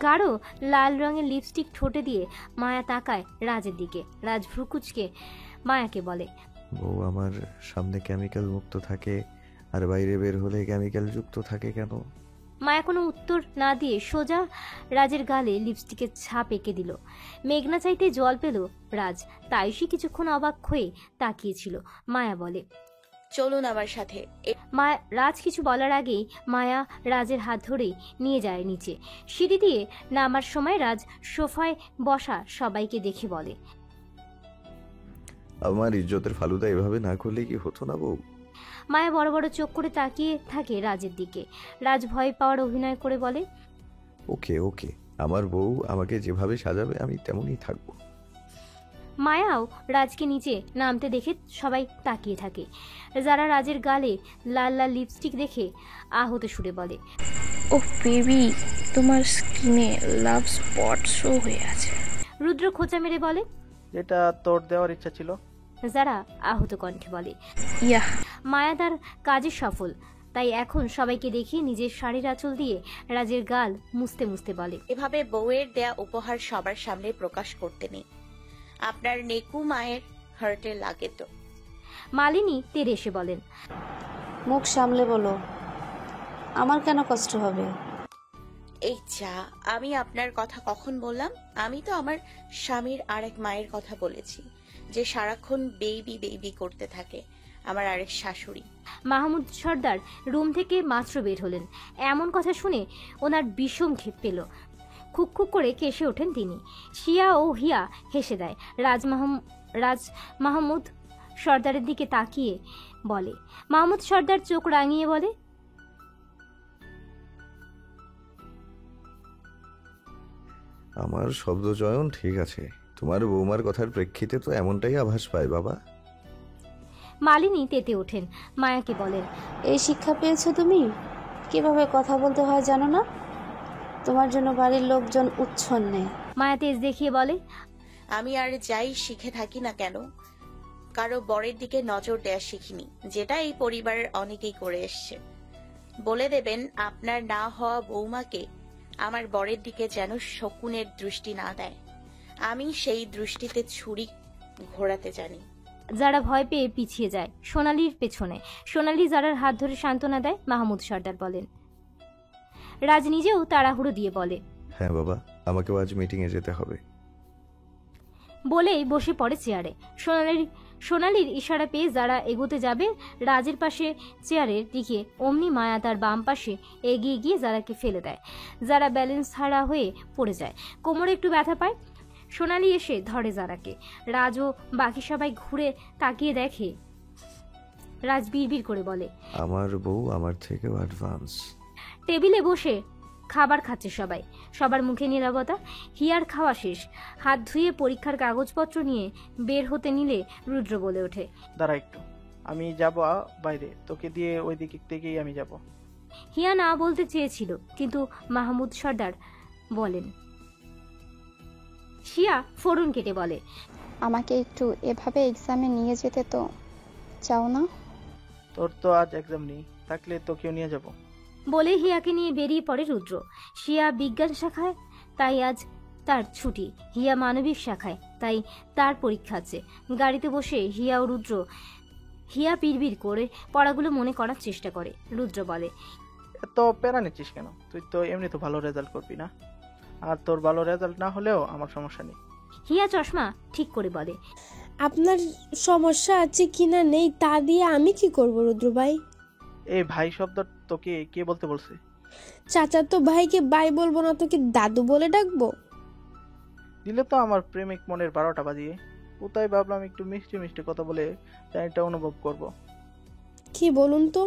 গাঢ় লাল রঙের লিপস্টিক ঠোঁটে দিয়ে মায়া তাকায় রাজের দিকে। রাজ ভ্রুকুচকে মায়াকে বলে, বউ আমার সামনে কেমিক্যাল মুক্ত থাকে আর বাইরে বের হলে কেমিক্যাল যুক্ত থাকে কেন? মায়া কোনো উত্তর না দিয়ে সোজা রাজের গালে লিপস্টিকের ছাপ এঁকে দিল। মেঘনা চাইতে জল পেল রাজ, তাই সে কিছুক্ষণ অবাক হয়ে তাকিয়েছিল। মায়া বলে, চলুন আমার সাথে। রাজ কিছু বলার আগেই মায়া রাজের হাত ধরেই নিয়ে যায় নিচে। সিঁড়ি দিয়ে নামার সময় রাজ সোফায় বসা সবাইকে দেখে বলে, আমার ইজ্জতের ফালুদা এভাবে না করলে কি হতো না বউ? মায়া বড় বড় চোখ করে তাকিয়ে থাকে রাজের দিকে। রাজ ভয় পাওয়ার অভিনয় করে বলে, ওকে ওকে, আমার বউ আমাকে যেভাবে সাজাবে আমি তেমনই থাকবো। মায়াও রাজকে নিচে নামতে দেখে সবাই তাকিয়ে থাকে। যারা রাজের গালে লাল লাল লিপস্টিক দেখে আহত সুরে বলে, ও বেবি, তোমার স্কিনে লাভ স্পট শো হয়ে আছে। রুদ্র খোঁচা মেরে বলে, যেটা তোর দেওয়ার ইচ্ছা ছিল। যারা আহত কণ্ঠে বলে, ইয়া। মায়া তার কাজে সফল, তাই এখন সবাইকে দেখিয়ে নিজের শাড়ির আঁচল দিয়ে রাজের গাল মুছতে মুছতে বলে, এভাবে বউয়ের দেয়া উপহার সবার সামনে প্রকাশ করতে নেই। আপনার নেকু মায়ের হার্টে লাগে তো। মালিনী তেরে এসে বলেন, মুখ সামলে বলো, আমার কেন কষ্ট হবে? এই যা, আমি আপনার কথা কখন বললাম? আমি তো আমার স্বামীর আরেক মায়ের কথা বলেছি, যে সারাক্ষণ বেবি বেবি করতে থাকে, আমার আরেক শাশুড়ি। মাহমুদ সর্দার রুম থেকে মাত্র বের হলেন। এমন কথা শুনে ওনার বিষম ক্ষেপ পেল। খুক খুক করে কেসে ওঠেন তিনি। শিয়া ও হিয়া হেসে দেয়। রাজ মাহমুদ সর্দারের দিকে তাকিয়ে বলে, মাহমুদ সর্দার চোখ রাঙিয়ে বলে, আমার শব্দচয়ন ঠিক আছে, তোমার বৌমার কথার প্রেক্ষিতে তো এমনটাই আভাস পায় বাবা। মালিনী তেতে ওঠেন। মায়াকে বলেন, এই শিক্ষা পেয়েছো তুমি? কিভাবে কথা বলতে হয় জানো না? তোমার জন্য বাড়ির লোকজন উচ্ছন্নে। মায়া তেজ দেখিয়ে বলে, আমি আর যাই শিখে থাকি না কেন, কারো বরের দিকে নজর দেয়া শিখিনি, যেটা এই পরিবারের অনেকেই করে এসছে। বলে দেবেন আপনার না হওয়া বৌমাকে আমার বরের দিকে যেন শকুনের দৃষ্টি না দেয়। আমি সেই দৃষ্টিতে ছুরি ঘোরাতে জানি। যারা ভয় পেয়ে পিছিয়ে যায় সোনালির পেছনে। সোনালি যারার হাত ধরে সান্ত্বনা দেয়। মাহমুদ সর্দার বলেন। রাজ নিজেও তাড়াহুড়ো দিয়ে বলে, হ্যাঁ বাবা, আমাকেও আজ মিটিংয়ে যেতে হবে। বলেই বসে পড়ে চেয়ারে। সোনালির ইশারা পেয়ে যারা এগোতে যাবে রাজের পাশে চেয়ারের দিকে, অমনি মায়া তার বাম পাশে এগিয়ে গিয়ে যারাকে ফেলে দেয়। যারা ব্যালেন্স হারা হয়ে পড়ে যায়, কোমরে একটু ব্যথা পায়। সোনালি এসে ধরে যারাকে। রাজ ও বাকি সবাই ঘুরে তাকিয়ে দেখে। রাজ বিড়বিড় করে বলে, আমার বউ আমার থেকেও অ্যাডভান্স। টেবিলে বসে খাবার খাচ্ছে সবাই, সবার মুখে নীরবতা। হিয়ার খাওয়া শেষ, হাত ধুয়ে পরীক্ষার কাগজপত্র নিয়ে বের হতে নিলে রুদ্র বলে ওঠে, দাঁড়া একটু, আমি যাব বাইরে, তোকে দিয়ে ওই দিক থেকেই আমি যাব। হিয়া না বলতে চেয়েছিল, কিন্তু মাহমুদ সর্দার বলেন। শিয়া ফোড়ন কেটে বলে, আমাকে একটু এভাবে এক্সামে নিয়ে যেতে তো চাও না? তোর তো আজ এক্সাম নেই, থাকলে তোকেও নিয়ে যাব। বলে হিয়াকে নিয়ে বেরিয়ে পড়ে রুদ্র। শিয়া বিজ্ঞান শাখায়, তাই আজ তার ছুটি। হিয়া মানবিক শাখায়, তাই তার পরীক্ষা আছে। গাড়িতে বসে হিয়া ও রুদ্র। হিয়া বিড়বিড় করে পড়াগুলো মনে করার চেষ্টা করে। রুদ্র বলে, এত প্যারা নিচ্ছিস কেন? তুই তো এমনি তো ভালো রেজাল্ট করবি না, আর তোর ভালো রেজাল্ট না হলেও আমার সমস্যা নেই। হিয়া চশমা ঠিক করে বলে, আপনার সমস্যা আছে কিনা নেই তা দিয়ে আমি কি করব রুদ্র ভাই? এই ভাই শব্দ তোকে কে বলতে বলছে? চাচাতো ভাইকে ভাই বলবো না, তোকে দাদু বলে ডাকবো? দিলে তো আমার প্রেমিক মনের 12টা বাজিয়ে। কোথায় ভাবলাম একটু মিষ্টি মিষ্টি কথা বলে এটা অনুভব করব। কি বলুন তো,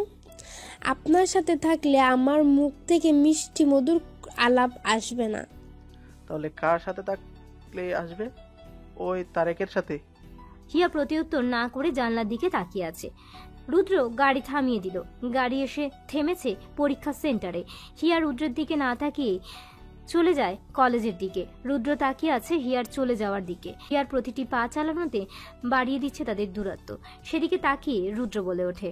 আপনার সাথে থাকলে আমার মুখ থেকে মিষ্টি মধুর আলাপ আসবে না। তাহলে কার সাথে থাকলে আসবে? ওই তারেকের সাথে? হিয়া প্রতিউত্তর না করে জানলার দিকে তাকিয়ে আছে। রুদ্র গাড়ি থামিয়ে দিল। গাড়ি এসে থেমেছে পরীক্ষা সেন্টারে। হিয়া রুদ্রের দিকে না তাকিয়ে চলে যায় কলেজের দিকে। রুদ্র তাকিয়ে আছে হিয়ার চলে যাওয়ার দিকে। হিয়ার প্রতিটি পা চালানোতে বাড়িয়ে দিচ্ছে তাদের দূরত্ব। সেদিকে তাকিয়ে রুদ্র বলে ওঠে,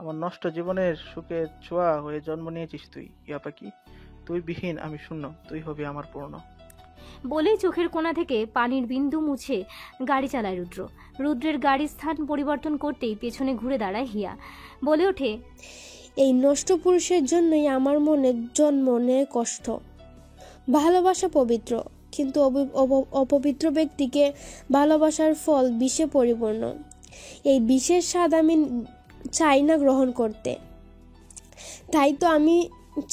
আমার নষ্ট জীবনের সুখে ছোঁয়া হয়ে জন্ম নিয়েছিস তুই, ইয়া পাখি। তুই বিহীন আমি শূন্য, তুই হবি আমার পূর্ণ। বলেই চোখের কোণা থেকে পানির বিন্দু মুছে গাড়ি চালায় রুদ্র। রুদ্রের গাড়ির স্থান পরিবর্তন করতেই পেছনে ঘুরে দাঁড়ায় হিয়া। বলে ওঠে, এই নষ্ট পুরুষের জন্যই আমার মনে জন্ম নেয় কষ্ট। ভালোবাসা পবিত্র, কিন্তু অপবিত্র ব্যক্তিকে ভালোবাসার ফল বিষে পরিপূর্ণ। এই বিষের স্বাদ আমি চাই না গ্রহণ করতে, তাই তো আমি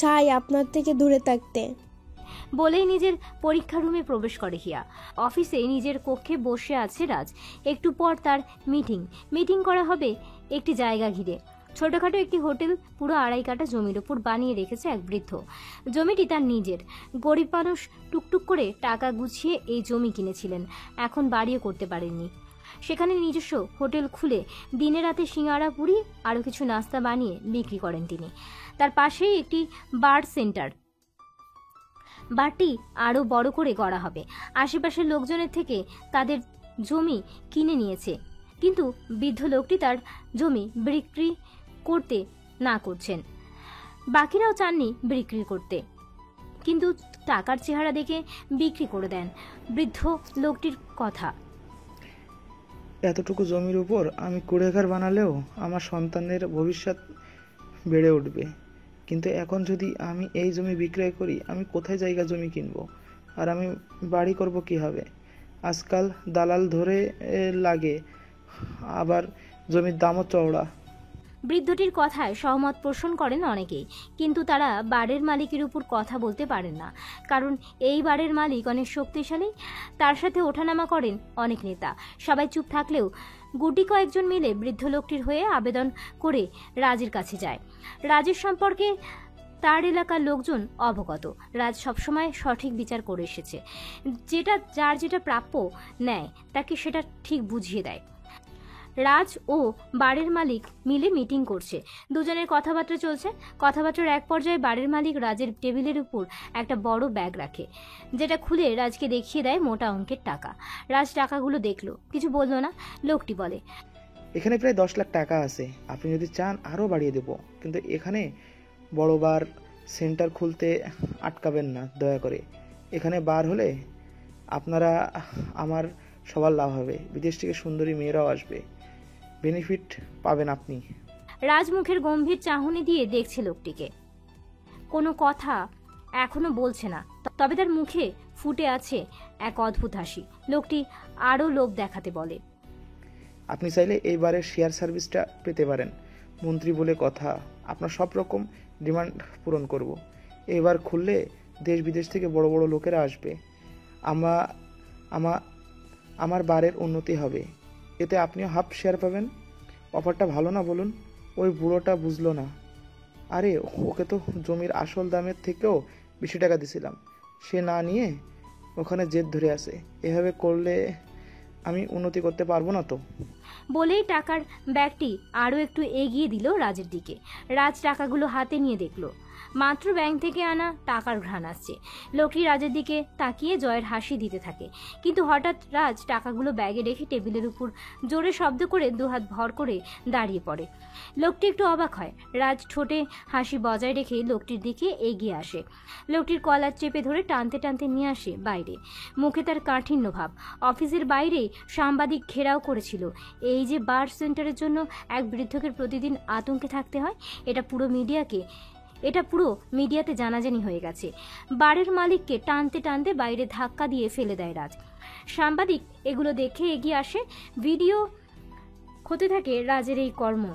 চাই আপনার থেকে দূরে থাকতে। বলেই নিজের পরীক্ষা রুমে প্রবেশ করে হিয়া। অফিসে নিজের কক্ষে বসে আছে রাজ। একটু পর তার মিটিং করা হবে একটি জায়গা ঘিরে। ছোটখাটো একটি হোটেল পুরো 2.5 কাঠা জমির ওপর বানিয়ে রেখেছে এক বৃদ্ধ। জমিটি তার নিজের। গরিব মানুষ টুকটুক করে টাকা গুছিয়ে এই জমি কিনেছিলেন, এখন বাড়িও করতে পারেননি। সেখানে নিজস্ব হোটেল খুলে দিনে রাতে সিঙ্গাড়া পুরি আরও কিছু নাস্তা বানিয়ে বিক্রি করেন তিনি। তার পাশেই একটি বার সেন্টার। বারটি আরও বড় করে গড়া হবে। আশেপাশের লোকজনের থেকে তাদের জমি কিনে নিয়েছে, কিন্তু বৃদ্ধ লোকটি তার জমি বিক্রি করতে না করছেন। বাকিরাও চাননি বিক্রি করতে, কিন্তু টাকার চেহারা দেখে বিক্রি করে দেন। বৃদ্ধ লোকটির কথা, এতটুকু জমির উপর আমি কুড়েঘর বানালেও আমার সন্তানের ভবিষ্যৎ বেড়ে উঠবে, কিন্তু এখন যদি আমি এই জমি বিক্রয় করি, আমি কোথায় জায়গা জমি কিনবো? আর আমি বাড়ি করব কিভাবে? আজকাল দালাল ধরে লাগে, আবার জমির দামও চওড়া। বৃদ্ধটির কথায় সহমত পোষণ করেন অনেকেই, কিন্তু তারা বাড়ির মালিকের উপর কথা বলতে পারেন না, কারণ এই বাড়ির মালিক অনেক শক্তিশালী। তার সাথে ওঠানামা করেন অনেক নেতা। সবাই চুপ থাকলেও গুটি কয়েকজন মিলে বৃদ্ধ লোকটির হয়ে আবেদন করে রাজের কাছে যায়। রাজের সম্পর্কে তার এলাকার লোকজন অবগত। রাজ সবসময় সঠিক বিচার করে এসেছে। যার যেটা প্রাপ্য নেয় তাকে সেটা ঠিক বুঝিয়ে দেয়। রাজ ও বাড়ির মালিক মিলে মিটিং করছে। দুজনের কথাবার্তা চলছে। কথাবার্তার এক পর্যায়ে বাড়ির মালিক রাজের টেবিলের উপর একটা বড় ব্যাগ রাখে, যেটা খুলে রাজকে দেখিয়ে দেয় মোটা অঙ্কের টাকা। রাজ টাকাগুলো দেখলো, কিছু বললো না। লোকটি বলে, এখানে প্রায় 10 লাখ টাকা আছে, আপনি যদি চান আরও বাড়িয়ে দেব, কিন্তু এখানে বড় বার সেন্টার খুলতে আটকাবেন না দয়া করে। এখানে বার হলে আপনারা আমার সবার লাভ হবে, বিদেশ থেকে সুন্দরী মেয়েরাও আসবে, বেনিফিট পাবেন আপনি। রাজ মুখের গম্ভীর চাহনি দিয়ে দেখছে লোকটিকে, কোনো কথা এখনো বলছে না, তবে তার মুখে ফুটে আছে এক অদ্ভুত হাসি। লোকটি আরো লোক দেখাতে বলে, আপনি চাইলে এইবারের শেয়ার সার্ভিসটা পেতে পারেন, মন্ত্রী বলে কথা, আপনার সব রকম ডিমান্ড পূরণ করব। এবার খুললে দেশ বিদেশ থেকে বড় বড় লোকেরা আসবে, আমার বারের উন্নতি হবে, এতে আপনিও হাফ শেয়ার পাবেন। অফারটা ভালো না বলুন? ওই বুড়োটা বুঝলো না। আরে ওকে তো জমির আসল দামের থেকেও বেশি টাকা দিছিলাম, সে না নিয়ে ওখানে জেদ ধরে আছে। এভাবে করলে আমি উন্নতি করতে পারবো না তো। বলেই টাকার ব্যাগটি আরো একটু এগিয়ে দিল রাজের দিকে। রাজ টাকাগুলো হাতে নিয়ে দেখলো, মাত্র ব্যাংক থেকে আনা টাকার ঘ্রাণ আসছে। লোকটি রাজের দিকে তাকিয়ে জয়ের হাসি দিতে থাকে, কিন্তু হঠাৎ রাজ টাকাগুলো ব্যাগে রেখে টেবিলের উপর জোরে শব্দ করে দুহাত ভর করে দাঁড়িয়ে পড়ে। লোকটি একটু অবাক হয়। রাজ ঠোঁটে হাসি বজায় রেখে লোকটির দিকে এগিয়ে আসে, লোকটির কলার চেপে ধরে টানতে টানতে নিয়ে আসে বাইরে। মুখে তার কাঠিন্য ভাব। অফিসের বাইরে সাংবাদিক ঘেরাও করেছিল। এই যে বার সেন্টারের জন্য এক বৃদ্ধকে প্রতিদিন আতঙ্কে থাকতে হয়, এটা পুরো মিডিয়াতে জানাজানি হয়ে গেছে। বারের মালিককে টানতে টানতে বাইরে ধাক্কা দিয়ে ফেলে দেয় রাজ। সাংবাদিক এগুলো দেখে এগিয়ে আসে, ভিডিও হতে থাকে রাজের এই কর্ম।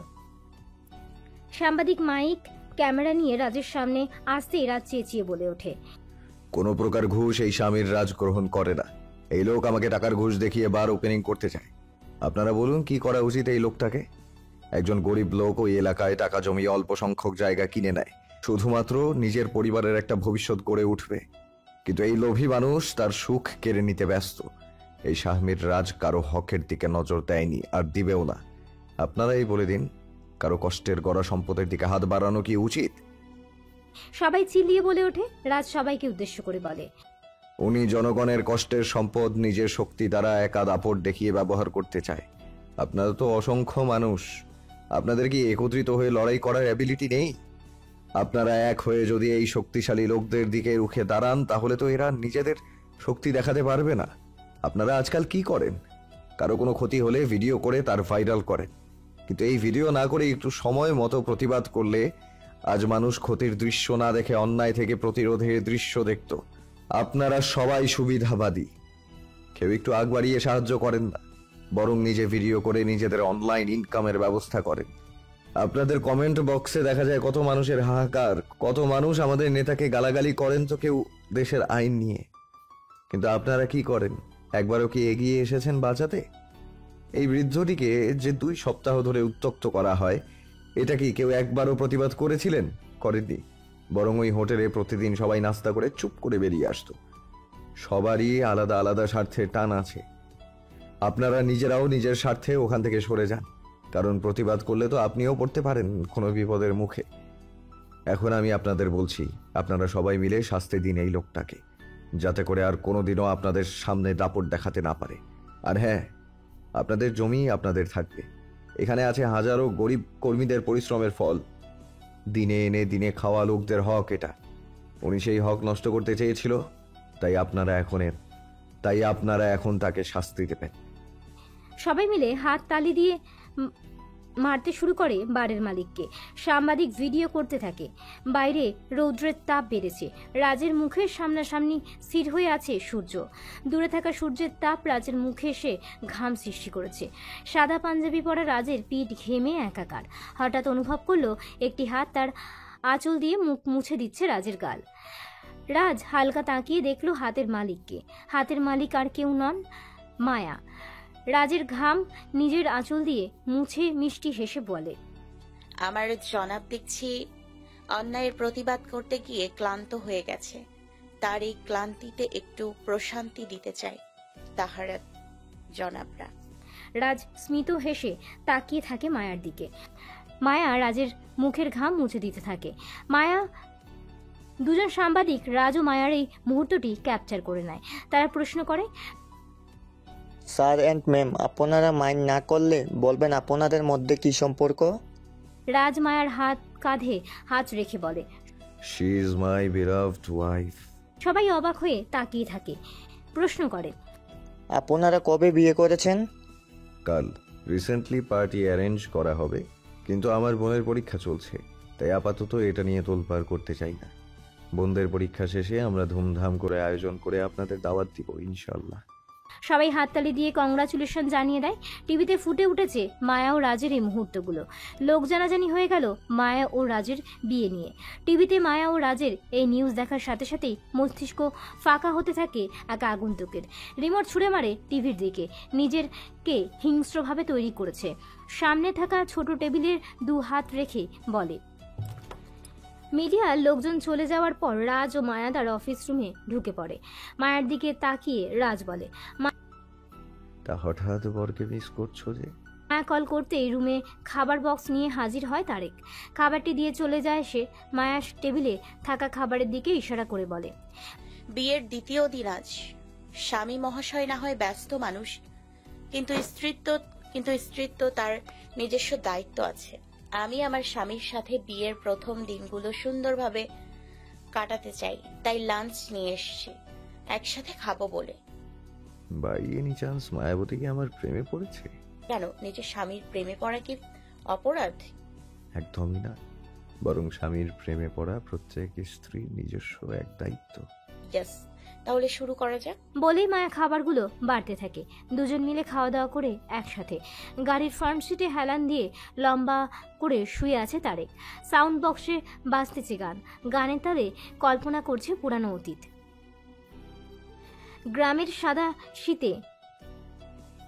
সাংবাদিক মাইক ক্যামেরা নিয়ে রাজের সামনে আসতেই রাজ চেঁচিয়ে বলে ওঠে, কোনো প্রকার ঘুষ এই স্বামীর রাজ গ্রহণ করে না। এই লোক আমাকে টাকার ঘুষ দেখিয়ে বার ওপেনিং করতে চায়। আপনারা বলুন কি করা উচিত এই লোকটাকে? একজন গরিব লোক ওই এলাকায় টাকা জমিয়ে অল্প সংখ্যক জায়গা কিনে নেয়, শুধুমাত্র নিজের পরিবারের একটা ভবিষ্যৎ গড়ে উঠবে। কিন্তু এই লোভী মানুষ তার সুখ কেড়ে নিতে ব্যস্ত। এই স্বামীর রাজ কারো হকের দিকে নজর দেয়নি, আর দিবেও না। আপনারাই বলে দিন, কারো কষ্টের গড়া সম্পদের দিকে হাত বাড়ানো কি উচিত? সবাই চিল্লিয়ে বলে ওঠে। রাজ সবাইকে উদ্দেশ্য করে বলে, উনি জনগণের কষ্টের সম্পদ নিজের শক্তি দ্বারা একা দাপট দেখিয়ে ব্যবহার করতে চায়। আপনারা তো অসংখ্য মানুষ, আপনাদের কি একত্রিত হয়ে লড়াই করার অ্যাবিলিটি নেই? আপনারা এক হয়ে যদি এই শক্তিশালী লোকদের দিকে রুখে দাঁড়ান, তাহলে তো এরা নিজেদের শক্তি দেখাতে পারবে না। আপনারা আজকাল কি করেন? কারো কোনো ক্ষতি হলে ভিডিও করে তার ভাইরাল করেন, কিন্তু এই ভিডিও না করে একটু সময় মতো প্রতিবাদ করলে আজ মানুষ ক্ষতির দৃশ্য না দেখে অন্যায় থেকে প্রতিরোধের দৃশ্য দেখত। আপনারা সবাই সুবিধাবাদী, কেউ একটু আগ বাড়িয়ে সাহায্য করেন না, বরং নিজে ভিডিও করে নিজেদের অনলাইন ইনকামের ব্যবস্থা করেন। আপনাদের কমেন্ট বক্সে দেখা যায় কত মানুষের হাহাকার, কত মানুষ আমাদের নেতাকে গালাগালি করেন তো কেউ দেশের আইন নিয়ে। কিন্তু আপনারা কি করেন? একবারও কি এগিয়ে এসেছেন বাঁচাতে? এই বৃদ্ধটিকে যে 2 সপ্তাহ ধরে উত্ত্যক্ত করা হয়, এটা কি কেউ একবারও প্রতিবাদ করেছিলেন? করেননি। বরং ওই হোটেলে প্রতিদিন সবাই নাস্তা করে চুপ করে বেরিয়ে আসতো। সবারই আলাদা আলাদা স্বার্থের টান আছে। আপনারা নিজেরাও নিজের স্বার্থে ওখান থেকে সরে যান, কারণ প্রতিবাদ করলে তো আপনিও পড়তে পারেন কোনো বিপদের মুখে। এখন আমি আপনাদের বলছি, আপনারা সবাই মিলে শাস্তি দিন এই লোকটাকে, যাতে করে আর কোনোদিনও আপনাদের সামনে দাপট দেখাতে না পারে। আর হ্যাঁ, আপনাদের জমি আপনাদের থাকবে। এখানে আছে হাজারো গরিব কর্মীদের পরিশ্রমের ফল। দিনে এনে দিনে খাওয়া লোকদের হক এটা। উনি সেই হক নষ্ট করতে চেয়েছিল, তাই আপনারা এখন তাকে শাস্তি দেবেন। সবাই মিলে হাত তালি দিয়ে মারতে শুরু করে বারের মালিককে। সাংবাদিক ভিডিও করতে থাকে। বাইরে রৌদ্রের তাপ বেড়েছে। রাজের মুখের সামনাসামনি স্থির হয়ে আছে সূর্য। দূরে থাকা সূর্যের তাপ রাজের মুখে এসে ঘাম সৃষ্টি করেছে। সাদা পাঞ্জাবি পরা রাজের পিঠ ঘেমে একাকার। হঠাৎ অনুভব করলো একটি হাত তার আঁচল দিয়ে মুখ মুছে দিচ্ছে রাজের গাল। রাজ হালকা তাকিয়ে দেখলো হাতের মালিককে। হাতের মালিক আর কেউ নন, মায়া। রাজের ঘাম নিজের আঁচল দিয়ে মুছে মিষ্টি হেসে বলে, আমার জনাব দেখছি অন্যায়ের প্রতিবাদ করতে গিয়ে ক্লান্ত হয়ে গেছে। তার এই ক্লান্তিতে একটু প্রশান্তি দিতে চাই তাহারা জনাবরা। রাজ স্মিত হেসে তাকিয়ে থাকে মায়ার দিকে। মায়া রাজের মুখের ঘাম মুছে দিতে থাকে। দুজন সাংবাদিক রাজ ও মায়ার এই মুহূর্তটি ক্যাপচার করে নেয়। তারা প্রশ্ন করে, স্যার এন্ড ম্যাম, আপনারা মাইন্ড না করলে বলবেন আপনাদের মধ্যে কি সম্পর্ক? রাজ মায়ার হাত কাঁধে হাত রেখে বলে, she is my beloved wife. সবাই অবাক হয়ে তাকিয়ে থাকে। প্রশ্ন করে, আপনারা কবে বিয়ে করেছেন? কাল। রিসেন্টলি পার্টি অ্যারেঞ্জ করা হবে, কিন্তু আমার বোনের পরীক্ষা চলছে, তাই আপাতত এটা নিয়ে তোলপাড় করতে চাই না। বোনদের পরীক্ষা শেষে আমরা ধুমধাম করে আয়োজন করে আপনাদের দাওয়াত দিব ইনশাল্লাহ। সবাই হাততালি দিয়ে কংগ্রাচুলেশন জানিয়ে দেয়। টিভিতে ফুটে উঠেছে মায়া ও রাজের এই মুহূর্তগুলো। লোক জানাজানি হয়ে গেল মায়া ও রাজের বিয়ে নিয়ে। টিভিতে মায়া ও রাজের এই নিউজ দেখার সাথে সাথেই মস্তিষ্ক ফাঁকা হতে থাকে এক আগন্তুকের। রিমোট ছুঁড়ে মারে টিভির দিকে। নিজেরকে হিংস্রভাবে তৈরি করেছে। সামনে থাকা ছোট টেবিলের 2 হাত রেখে বলে। মিডিয়ার লোকজন চলে যাওয়ার পর রাজ ও মায়া তার অফিস রুমে ঢুকে পড়ে। মায়ের দিকে তাকিয়ে রাজ বলে, তা হঠাৎ বরকে মিস করছো যে? মায়া কল করতেই রুমে খাবার বক্স নিয়ে হাজির হয় তারেক। খাবারটি দিয়ে চলে যায় সে। মায়া টেবিলে থাকা খাবারের দিকে ইশারা করে বলে, বিয়ের দ্বিতীয় দিন আজ। স্বামী মহাশয় না হয় ব্যস্ত মানুষ, কিন্তু স্ত্রীত্ব তার নিজস্ব দায়িত্ব আছে। আমি আমার স্বামীর সাথে বিয়ের প্রথম দিনগুলো সুন্দরভাবে কাটাতে চাই, তাই লাঞ্চ নিয়ে এসেছি, একসাথে খাবো বলে। বাই এনি চান্স মায়াবতী কি আমার প্রেমে পড়েছে? কেন, নিজের স্বামীর প্রেমে পড়া কি অপরাধ? একদমই না, বরং স্বামীর প্রেমে পড়া প্রত্যেক স্ত্রীর নিজস্ব এক দায়িত্ব। ইয়েস, তাহলে শুরু করা যাক। বলেই মায়া খাবারগুলো বাড়তে থাকে। দুজন মিলে খাওয়া দাওয়া করে একসাথে গাড়ির ফ্রন্ট সিটে হেলান দিয়ে লম্বা করে শুয়ে আছে তারেক। সাউন্ড বক্সে বাজতেছে গান। গানের তালে কল্পনা করছে পুরানো অতীত। গ্রামের সাদা শীতে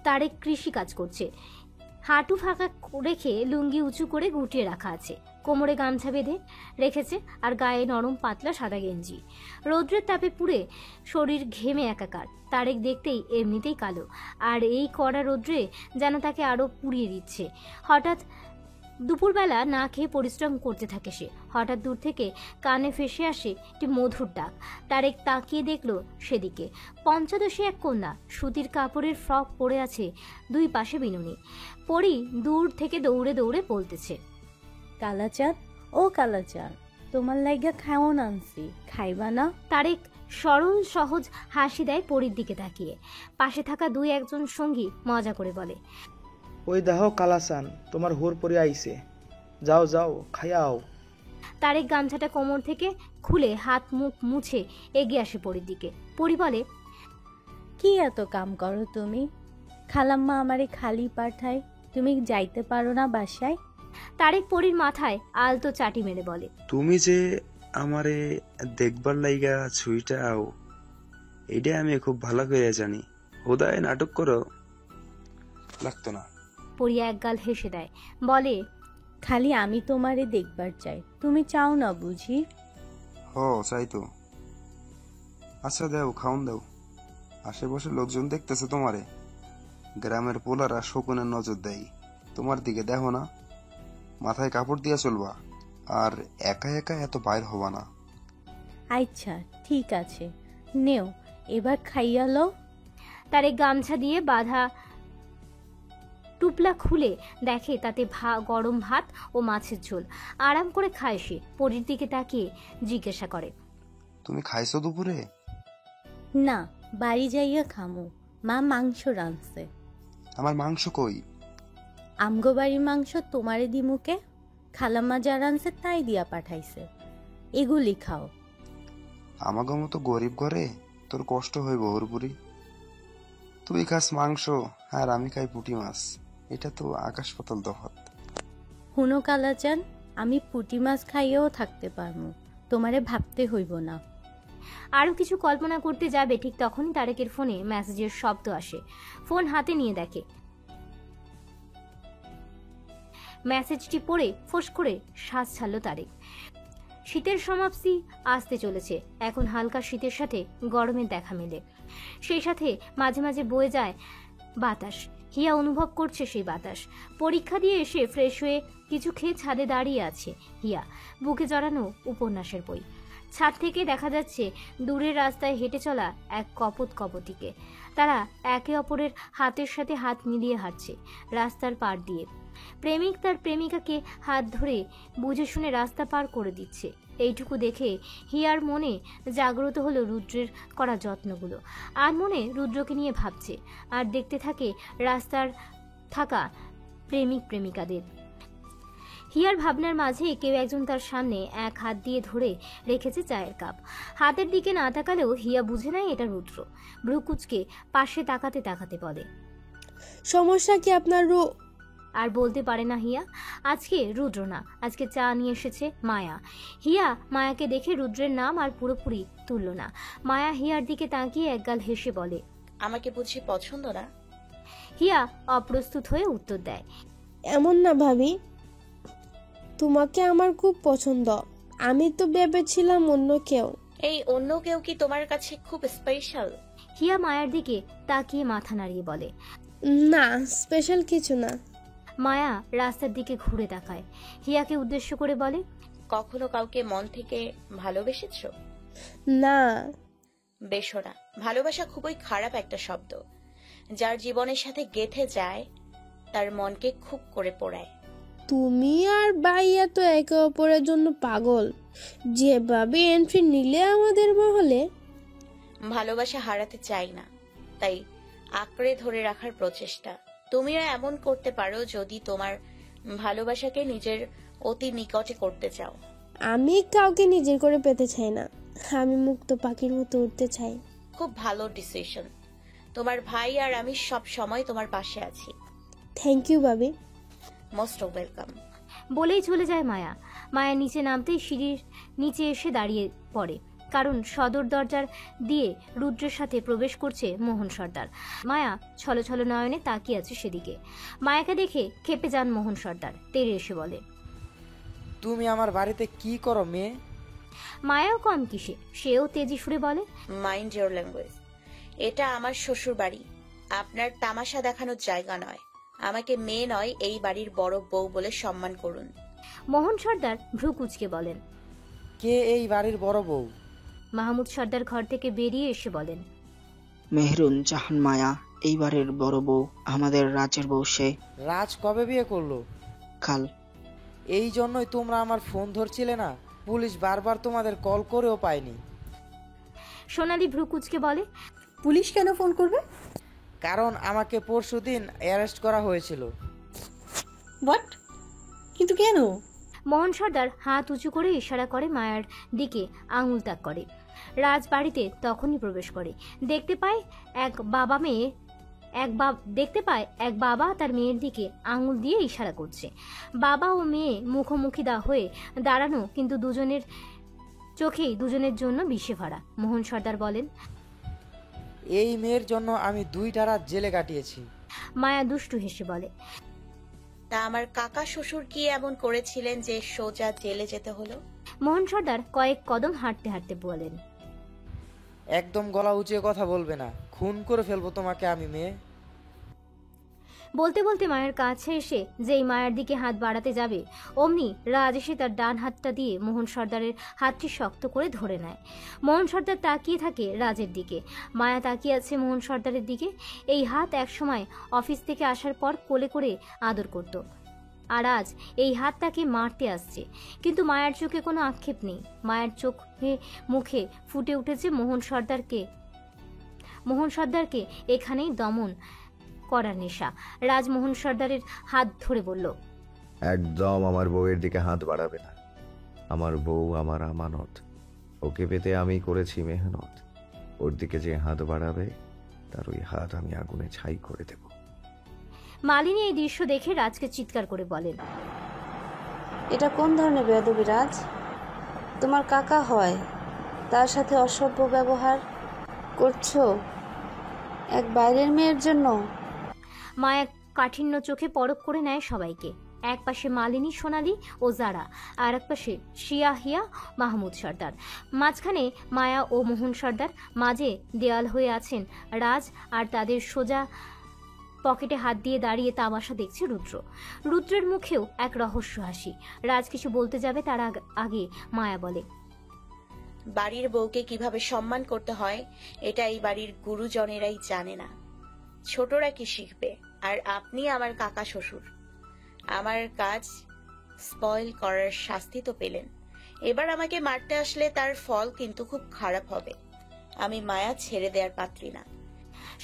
তারেক কৃষি কাজ করছে। হাঁটু ফাঁকা রেখে লুঙ্গি উঁচু করে গুটিয়ে রাখা আছে। কোমরে গামছা বেঁধে রেখেছে আর গায়ে নরম পাতলা সাদা গেঞ্জি। রৌদ্রের তাপে পুড়ে শরীর ঘেমে একাকার। তারেক দেখতেই এমনিতেই কালো, আর এই কড়া রৌদ্রে যেন তাকে আরো পুড়িয়ে দিচ্ছে। হঠাৎ দুপুরবেলা না খেয়ে পরিশ্রম করতে থাকে সে। হঠাৎ দূর থেকে কানে ভেসে আসে একটি মধুর ডাক। তারেক তাকিয়ে দেখল সেদিকে। পঞ্চদশী এক কন্যা, সুতির কাপড়ের ফ্রক পরে আছে, 2 পাশে বিনুনি। পরি দূর থেকে দৌড়ে দৌড়ে বলতেছে, কালাচাঁদ, ও কালাচাঁদ, তোমার লাইগা খাওন আনছি, খাইবা না? তারেক সরল সহজ হাসি দেয় পরির দিকে তাকিয়ে। পাশে থাকা 2-1 সঙ্গী মজা করে বলে, ওই দেখো কালাচান, তোমার হোর পরে আইছে, যাও যাও খাইয়াও। তারেক গামছাটা কোমর থেকে খুলে হাত মুখ মুছে এগিয়ে আসে পরির দিকে। পরি বলে, কি এত কাম করো তুমি? খালাম্মা আমারে খালি পাঠায়, তুমি যাইতে পারো না বাসায়? তারেক পরির মাথায় আলতো চাটি মেরে বলে, তুমি যে আমারে দেখবার লাইগা ছুইটাও, এইটা আমি খুব ভালো করে জানি। হোদায় নাটক করো লাগতো না। পরি একগাল হেসে দেয়, বলে, খালি আমি তোমারে দেখবার চাই, তুমি চাও না বুঝি? চাই তো। আচ্ছা দাও, খাওন দাও। আশেপাশে লোকজন দেখতেছে তোমারে। গ্রামের পোলারা শকুনের নজর দেয়, তোমার দিকে দেখো না। মাথায় কাপড় দিয়ে চলবা, আর একা একা এত বাইর হবা না। আচ্ছা ঠিক আছে, নেও এবার খাইয়া লও। তারেক গামছা দিয়ে বাঁধা টুপলা খুলে দেখে তাতে গরম ভাত ও মাছের ঝোল। আরাম করে খায় সে। পরির দিকে তাকিয়ে জিজ্ঞাসা করে, তুমি খাইছো দুপুরে? না, বাড়ি যাইয়া খামু, মা মাংস রাঁধছে। আমার মাংস কই? আমগো বাড়ির মাংস তোমারে দিমুকে, খালাম্মা যা রাঁধছে তাই দিয়া পাঠাইছে, এগুলি খাও। আমাগো মতো গরিব ঘরে তোর কষ্ট হইব হরপুরি। তুই খাস মাংস আর আমি খাই পুঁটি মাছ, এটা তো আকাশ পাতাল তফাৎ। হুনো কালাচান, আমি পুঁটি মাছ খাইয়েও থাকতে পারমু, তোমারে ভাবতে হইব না। আরো কিছু কল্পনা করতে যাবে, ঠিক তখনই তারেকের ফোনে মেসেজের শব্দ আসে। ফোন হাতে নিয়ে দেখে মেসেজটি পড়ে ফোঁস করে শ্বাস ছাড়ল তারেক। শীতের সমাপ্তি আসতে চলেছে। এখন হালকা শীতের সাথে গরমের দেখা মেলে। সেই সাথে মাঝে মাঝে বয়ে যায় বাতাস। হিয়া অনুভব করছে সেই বাতাস। পরীক্ষা দিয়ে এসে ফ্রেশ হয়ে কিছু খেয়ে ছাদে দাঁড়িয়ে আছে হিয়া, বুকে জড়ানো উপন্যাসের বই। ছাদ থেকে দেখা যাচ্ছে দূরের রাস্তায় হেঁটে চলা এক কপোতিকে। তারা একে অপরের হাতের সাথে হাত মিলিয়ে হাঁটছে রাস্তার পাড় দিয়ে। প্রেমিক তার প্রেমিকাকে হাত ধরে বুঝে শুনে রাস্তা পার করে দিচ্ছে। এইটুকু দেখে হিয়ার মনে জাগ্রত হলো রুদ্রের করা যত্নগুলো। আর মনে রুদ্রকে নিয়ে ভাবছে, আর দেখতে থাকে রাস্তার থাকা প্রেমিক প্রেমিকাদের। হিয়ার ভাবনার মাঝে কেউ একজন তার সামনে এক হাত দিয়ে ধরে রেখেছে চায়ের কাপ। হাতের দিকে না তাকালেও হিয়া বুঝে নেয় এটা রুদ্র। ভ্রুকুচকে পাশে তাকাতে তাকাতে বলে, সমস্যা কি আপনার আর বলতে পারে না হিয়া। আজকে রুদ্র না, আজকে চা নিয়ে এসেছে মায়া। হিয়া মায়াকে দেখে রুদ্রের নাম আর পুরোপুরি তুলল না। মায়া হিয়ার দিকে তাকিয়ে একগাল হেসে বলে, আমাকে বুঝি পছন্দ না? হিয়া অপ্রস্তুত হয়ে উত্তর দেয়, এমন না ভাবি, তোমাকে আমার খুব পছন্দ। আমি তো ভেবেছিলাম অন্য কেউ। এই অন্য কেউ কি তোমার কাছে খুব স্পেশাল? হিয়া মায়ার দিকে তাকিয়ে মাথা নাড়িয়ে বলে, না, স্পেশাল কিছু না। মায়া রাস্তার দিকে ঘুরে তাকায়, হিয়াকে উদ্দেশ্য করে বলে, কখনো কাউকে মন থেকে ভালোবেসেছো? না। বেশো না। ভালোবাসা খুবই খারাপ একটা শব্দ। যার জীবনের সাথে গেঁথে যায় তার মনকে খুব করে পোড়ায়। তুমি আর ভাইয়া তো একে অপরের জন্য পাগল। যেভাবে এন্ট্রি নিলে আমাদের মহলে। ভালোবাসা হারাতে চাই না, তাই আঁকড়ে ধরে রাখার প্রচেষ্টা। তুমিও এমন করতে পারো যদি তোমার ভালোবাসাকে নিজের অতি নিকটে করতে চাও। আমি কাউকে নিজের করে পেতে চাই না, আমি মুক্ত পাখির মতো উঠতে চাই। খুব ভালো ডিসিশন। তোমার ভাই আর আমি সব সময় তোমার পাশে আছি। থ্যাংক ইউ ভাবি। Most welcome. বলেই চলে যায় মায়া। মায়া নিচে নামতেই সিঁড়ির নিচে এসে দাঁড়িয়ে পড়ে, কারণ সদর দরজার দিয়ে রুদ্রের সাথে প্রবেশ করছে মোহন সর্দার। মায়া ছলো ছলো নয়নে তাকিয়ে আছে সেদিকে। মায়াকে দেখে ক্ষেপে যান মোহন সর্দার, তেড়ে এসে বলে, তুমি আমার বাড়িতে কি করো মেয়ে? মায়াও কম কিসে, সেও তেজি সুরে বলে, মাইন্ড ইওর ল্যাঙ্গুয়েজ। এটা আমার শ্বশুর বাড়ি, আপনার তামাশা দেখানোর জায়গা নয়। আমাকে মেয়ে নয়, এই বাড়ির বড় বউ বলে সম্মান করুন। মোহন সর্দার ভ্রু কুচকে বলেন, কে এই বাড়ির বড় বউ? মাহমুদ সর্দার ঘর থেকে বেরিয়ে এসে বলেন, মেহরুন জাহান মায়া এইবারের বড় বউ, আমাদের রাজের বউ। সে রাজ কবে বিয়ে করলো? কাল। এই জন্যই তোমরা আমার ফোন ধরছিলে না? পুলিশ বারবার তোমাদের কল করেও পায়নি। সোনালি ভ্রু কুচকে বলে, পুলিশ কেন ফোন করবে? কারণ আমাকে পরশুদিন অ্যারেস্ট করা হয়েছিল। হোয়াট? কিন্তু কেন? মোহন সর্দার হাত উঁচু করে ইশারা করে মায়ার দিকে আঙুল তাক করে। রাজ বাড়িতে তখনই প্রবেশ করে। দেখতে পায় এক বাবা তার মেয়ের দিকে আঙুল দিয়ে ইশারা করছে। বাবা ও মেয়ে মুখোমুখি হয়ে দাঁড়ানো, কিন্তু দুজনের চোখেই দুজনের জন্য বিষে ভরা। মোহন সর্দার বলেন, এই মেয়ের জন্য আমি 2টা রাত জেলে কাটিয়েছি। মায়া দুষ্টু হেসে বলে, তা আমার কাকা শ্বশুর কি এমন করেছিলেন যে সোজা জেলে যেতে হলো? মোহন সর্দার কয়েক কদম হাঁটতে হাঁটতে বলেন, একদম গলা উঁচিয়ে কথা বলবে না, খুন করে ফেলবো তোমাকে আমি মেয়ে। বলতে বলতে মায়ের কাছে এসে যেই মায়ের দিকে হাত বাড়াতে যাবে, অমনি রাজ এসে তার ডান হাতটা দিয়ে মোহন সর্দারের হাতটি শক্ত করে ধরে নেয়। মোহন সর্দার তাকিয়ে থাকে রাজের দিকে, মায়া তাকিয়ে আছে মোহন সর্দারের দিকে। এই হাত একসময় অফিস থেকে আসার পর কোলে করে আদর করত, আর আজ এই হাত তাকে মারতে আসছে। কিন্তু মায়ের চোখে কোনো আক্ষেপ নেই। মায়ের চোখে মুখে ফুটে উঠেছে মোহন সর্দারকে এখানেই দমন করার নেশা। রাজ মোহন সর্দারের হাত ধরে বলল, একদম আমার বউয়ের দিকে হাত বাড়াবে না। আমার বউ আমার আমানত, ওকে পেতে আমি করেছি মেহনত। ওর দিকে যে হাত বাড়াবে তার ওই হাত আমি আগুনে ছাই করে দেব। মালিনী এই দৃশ্য দেখে রাজকে চিৎকার করে বলেন, এটা কোন ধরনের বেয়াদবি রাজ? তোমার কাকা হয়, তার সাথে অসভ্য ব্যবহার করছো এক বাইরের মেয়ের জন্য? মায়া কাঠিন্য চোখে পরখ করে নেয় সবাইকে। এক পাশে মালিনী, সোনালি ও জারা, আর এক পাশে শিয়া, হিয়া, মাহমুদ সর্দার। মাঝখানে মায়া ও মোহন সর্দার, মাঝে দেয়াল হয়ে আছেন রাজ, আর তাদের সোজা পকেটে হাত দিয়ে দাঁড়িয়ে তামাশা দেখছে রুদ্র। রুদ্রের মুখেও এক রহস্য হাসি। রাজ কিছু বলতে যাবে তার আগে মায়া বলে, বাড়ির বউকে কিভাবে সম্মান করতে হয় এটা এই বাড়ির গুরুজনেরাই জানে না, ছোটরা কি শিখবে? আর আপনি আমার কাকা শ্বশুর, আমার কাজ স্পয়েল করার শাস্তি তো পেলেন, এবার আমাকে মারতে আসলে তার ফল কিন্তু খুব খারাপ হবে। আমি মায়া ছেড়ে দেওয়ার পাত্রী না।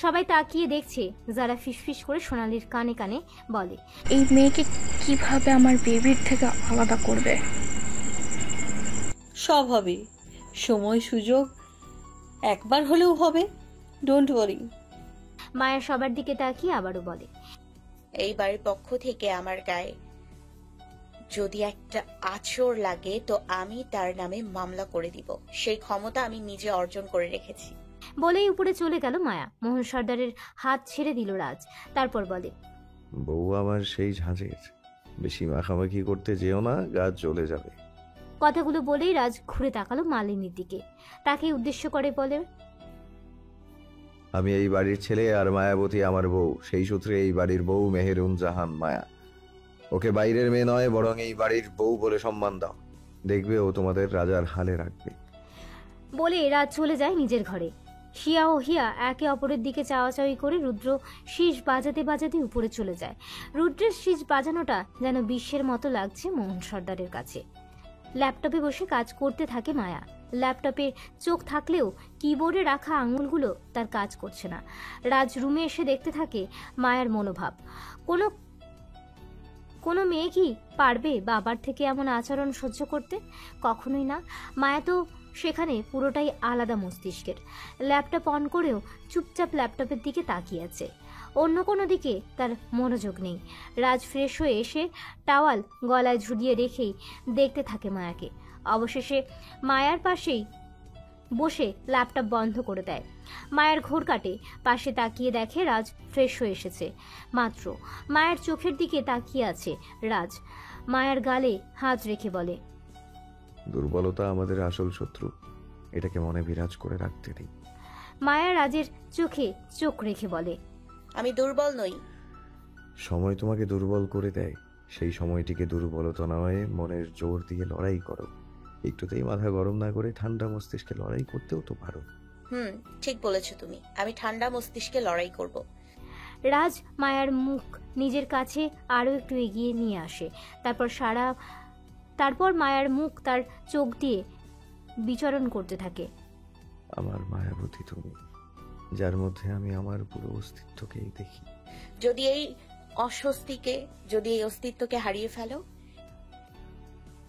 সবাই তাকিয়ে দেখছে। যারা ফিসফিস করে সোনালির কানে কানে বলে, এই মেয়েকে কিভাবে আমার বেবির থেকে আলাদা করবে? সব হবে, সময় সুযোগ একবার হলেও হবে, ডোন্ট ওয়ারি। মায়া সবার দিকে তাকিয়ে আবারও বলে, এই বাড়ির পক্ষ থেকে আমার গায়ে যদি একটা আঁচড় লাগে তো আমি তার নামে মামলা করে দিব। সেই ক্ষমতা আমি নিজে অর্জন করে রেখেছি। বলেই উপরে চলে গেল মায়া। মোহন সর্দারের হাত ছেড়ে দিল রাজ। তারপর বলে, বউ আমার সেই ঝাঁঝের, বেশি মাখামাখি করতে যেও না, গাছ চলে যাবে। কথাগুলো বলেই রাজ ঘুরে তাকালো মালিনীর দিকে। তাকে উদ্দেশ্য করে বলে, আমি এই বাড়ির ছেলে আর মায়াবতী আমার বউ। সেই সূত্রে এই বাড়ির বউ মেহেরুন জাহান মায়া। ওকে বাইরের মেয়ে নয়, বরং এই বাড়ির বউ বলে সম্মান দাও। দেখবে ও তোমাদের রাজার হালে রাখবে। বলে রাজ চলে যায় নিজের ঘরে। শিয়া ও হিয়া একে অপরের দিকে চাওয়াচাওয়ি করে রুদ্র শীষ বাজাতে বাজাতে উপরে চলে যায়। রুদ্রের শীষ বাজানোটা যেন বিশ্বের মতো লাগছে মোহন সর্দারের কাছে। ল্যাপটপে বসে কাজ করতে থাকে মায়া। ল্যাপটপে চোখ থাকলেও কিবোর্ডে রাখা আঙুলগুলো তার কাজ করছে না। রাজ রুমে এসে দেখতে থাকে মায়ার মনোভাব। কোনো মেয়ে কি পারবে বাবার থেকে এমন আচরণ সহ্য করতে? কখনোই না। মায়া তো সেখানে পুরোটাই আলাদা মস্তিষ্কের। ল্যাপটপ অন করেও চুপচাপ ল্যাপটপের দিকে তাকিয়ে আছে। অন্য কোনো দিকে তার মনোযোগ নেই। রাজ ফ্রেশ হয়ে এসে টাওয়াল গলায় ঝুলিয়ে রেখেই দেখতে থাকে মায়াকে। অবশেষে মায়ার পাশেই বসে ল্যাপটপ বন্ধ করে দেয়। মায়ের ঘোর কাটে। পাশে তাকিয়ে দেখে রাজ ফ্রেশ হয়ে এসেছে মাত্র। মায়ের চোখের দিকে তাকিয়ে আছে রাজ। মায়ের গালে হাত রেখে বলে, দুর্বলতা আমাদের আসল শত্রু, এটাকে মনে বিরাজ করে রাখতে দিই। মায়া রাজের চোখে চোখ রেখে বলে, আমি দুর্বল নই। সময় তোমাকে দুর্বল করে দেয়, সেই সময়টিকে দুর্বলতা নয়, মনের জোর দিয়ে লড়াই করো। একটুতেই মাথা গরম না করে ঠান্ডা মস্তিষ্কে লড়াই করতেও তো পারো। ঠিক বলেছো তুমি। আমি ঠান্ডা মস্তিষ্কে লড়াই করব। রাজ মায়ার মুখ নিজের কাছে আরো একটু এগিয়ে নিয়ে আসে। তারপর মায়ার মুখ তার চোখ দিয়ে বিচরণ করতে থাকে। আমার মায়াবতী তুমি, যার মধ্যে আমি আমার পুরো অস্তিত্বকেই দেখি। যদি এই অস্তিত্বকে হারিয়ে ফেলো,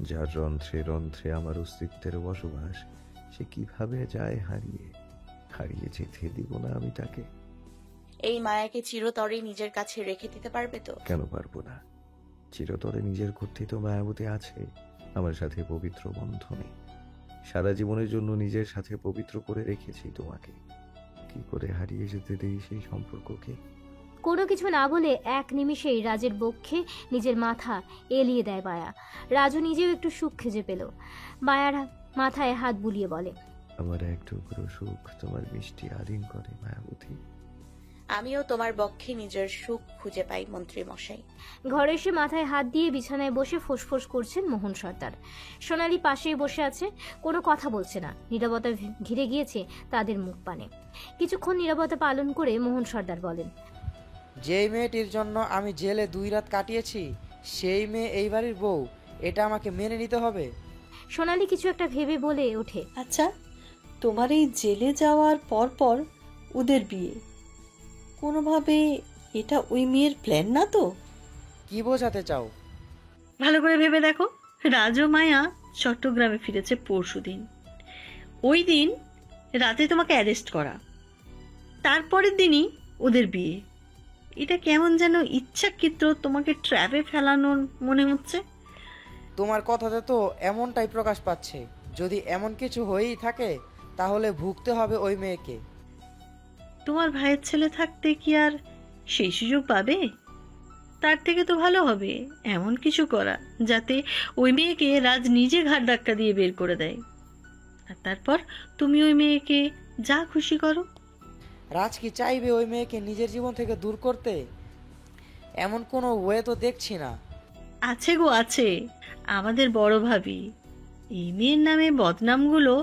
যার রন্ধ্রে রন্ধ্রে আমার অস্তিত্বের বসবাস, সে কিভাবে যায় হারিয়ে যেতে দিব না আমি তাকে। এই মায়াকে চিরতরে নিজের কাছে রেখে দিতে পারবে তো? কেন পারবো না? চিরতরে নিজের করতেই তো মায়াবতী আছে আমার সাথে পবিত্র বন্ধনে। সারা জীবনের জন্য নিজের সাথে পবিত্র করে রেখেছি তোমাকে। কি করে হারিয়ে যেতে দেই সেই সম্পর্ককে? কোনো কিছু না বলে এক নিমিষেই রাজের বক্ষে নিজের মাথা এলিয়ে দেয় মায়া। রাজু নিজেও একটু সুখ খুঁজে পেল। মায়ার মাথায় হাত বুলিয়ে বলে, আমার এক টুকরো সুখ তোমার মিষ্টি আলিঙ্গন করে মায়াবতী। আমিও তোমার বক্ষে নিজের সুখ খুঁজে পাই মন্ত্রী মশাই। ঘরে এসে মাথায় হাত দিয়ে বিছানায় বসে ফোঁসফোঁস করছেন মোহন সর্দার। সোনালি পাশেই বসে আছে, কোনো কথা বলছে না। নীরবতা ঘিরে গিয়েছে তাদের মুখ পানে। কিছুক্ষণ নীরবতা পালন করে মোহন সর্দার বলেন, যেই মেয়েটির জন্য আমি জেলে 2 রাত কাটিয়েছি, সেই মেয়ে এই বাড়ির বউ, এটা আমাকে মেনে নিতে হবে। সোনালি কিছু একটা ভেবে বলে ওঠে, আচ্ছা, তোমার এই জেলে যাওয়ার পর ওদের বিয়ে, কোনোভাবে এটা ওই মেয়ের প্ল্যান না তো? কি বোঝাতে চাও? ভালো করে ভেবে দেখো। রাজ ও মায়া চট্টগ্রামে ফিরেছে পরশুদিন। ওই দিন রাতে তোমাকে অ্যারেস্ট করা, তারপরের দিনই ওদের বিয়ে। এটা কেমন যেন ইচ্ছাকৃত তোমাকে ট্র্যাপে ফেলানোর মনে হচ্ছে। তোমার কথাতে তো এমনটাই প্রকাশ পাচ্ছে। যদি এমন কিছু হয়েই থাকে তাহলে ভুগতে হবে ওই মেয়েকে। তোমার ভাইয়ের ছেলে থাকতে কি আর সেই সুযোগ পাবে? তার থেকে তো ভালো হবে এমন কিছু করা যাতে ওই মেয়েকে রাজ নিজে ঘাড় ধাক্কা দিয়ে বের করে দেয়, আর তারপর তুমি ওই মেয়েকে যা খুশি করো। রাজ কি চাইবে ওই মেয়েকে নিজের জীবন থেকে দূর করতে? এমন কোনো ওয়ে তো দেখছি না। আছে গো আছে, আমাদের বড় ভাবি। এই মেয়ের নামে বদনামগুলো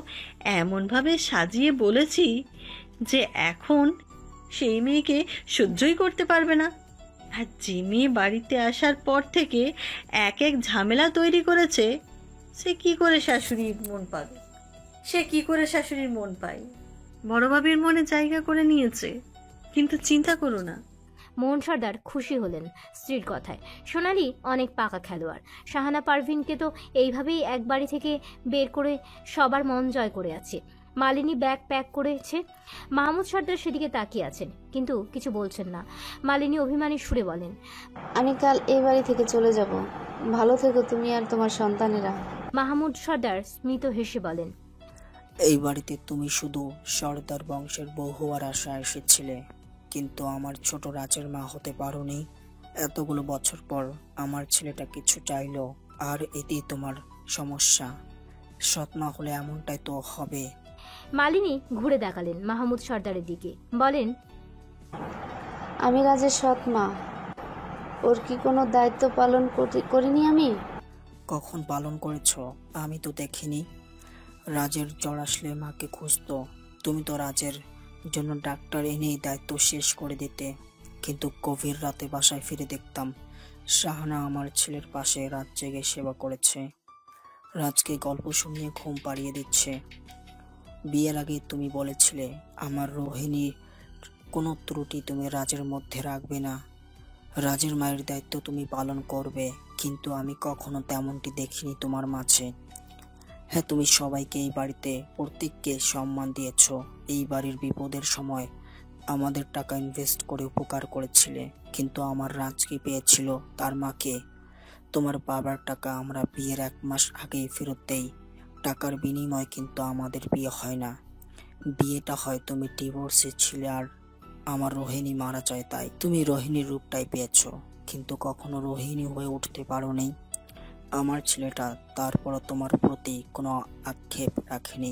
এমনভাবে সাজিয়ে বলেছি যে এখন সেই মেয়েকে সহ্যই করতে পারবে না। আর যে মেয়ে বাড়িতে আসার পর থেকে এক এক ঝামেলা তৈরি করেছে, সে কি করে শাশুড়ির মন পায়? বড় ভাবির মনে জায়গা করে নিয়েছে। কিন্তু চিন্তা করো না। মোহন সর্দার খুশি হলেন স্ত্রীর কথায়। সোনালি অনেক পাকা খেলোয়াড়। শাহানা পারভিনকে তো এইভাবেই এক বাড়ি থেকে বের করে সবার মন জয় করে আছে। মালিনী ব্যাগ প্যাক করেছে। মাহমুদ সর্দার সেদিকে তাকিয়ে আছেন, কিন্তু কিছু বলছেন না। মালিনী অভিমানী সুরে বলেন, আমি কাল এই বাড়ি থেকে চলে যাব। ভালো থেকো তুমি আর তোমার সন্তানেরা। মাহমুদ সর্দার স্মিত হেসে বলেন, এই বাড়িতে তুমি শুধু সর্দার বংশের বউ হওয়ার আশা এসেছিলে, কিন্তু আমার ছোট রাজের মা হতে পারোনি। এতগুলো বছর পর আমার ছেলেটা কিছু চাইলো, আর এতেই তোমার সমস্যা। সৎ মা হলে এমনটাই তো হবে। মালিনী ঘুরে দেখালেন মাহমুদ সর্দারের দিকে, বলেন, আমি রাজের সৎ মা। ওর কি কোনো দায়িত্ব পালন করিনি আমি? কখন পালন করেছো? আমি তো দেখিনি। রাজের জ্বর আসলে মাকে খুঁজতো, তুমি তো রাজের জন্য ডাক্তার এনেই দায়িত্ব শেষ করে দিতে। কিন্তু গভীর রাতে বাসায় ফিরে দেখতাম শাহানা আমার ছেলের পাশে রাত জেগে সেবা করেছে, রাজকে গল্প শুনিয়ে ঘুম পাড়িয়ে দিচ্ছে। বিয়ের আগে তুমি বলেছিলে আমার রোহিণীর কোনো ত্রুটি তুমি রাজের মধ্যে রাখবে না, রাজের মায়ের দায়িত্ব তুমি পালন করবে। কিন্তু আমি কখনো তেমনটি দেখিনি তোমার মাঝে। হ্যাঁ, তুমি সবাইকে এই বাড়িতে প্রত্যেককে সম্মান দিয়েছ। এই বাড়ির বিপদের সময় আমাদের টাকা ইনভেস্ট করে উপকার করেছিলে, কিন্তু আমার রাজ কি পেয়েছিল? তার মাকে। তোমার বাবার টাকা আমরা বিয়ের 1 মাস আগেই ফেরত দেই। টাকার বিনিময়ে কিন্তু আমাদের বিয়ে হয় না। বিয়েটা হয় তুমি ডিভোর্সে ছিলে আর আমার রোহিণী মারা যায়, তাই তুমি রোহিণীর রূপটাই পেয়েছ, কিন্তু কখনো রোহিণী হয়ে উঠতে পারোনি। আমার ছেলেটা তারপরও তোমার প্রতি কোনো আক্ষেপ রাখেনি।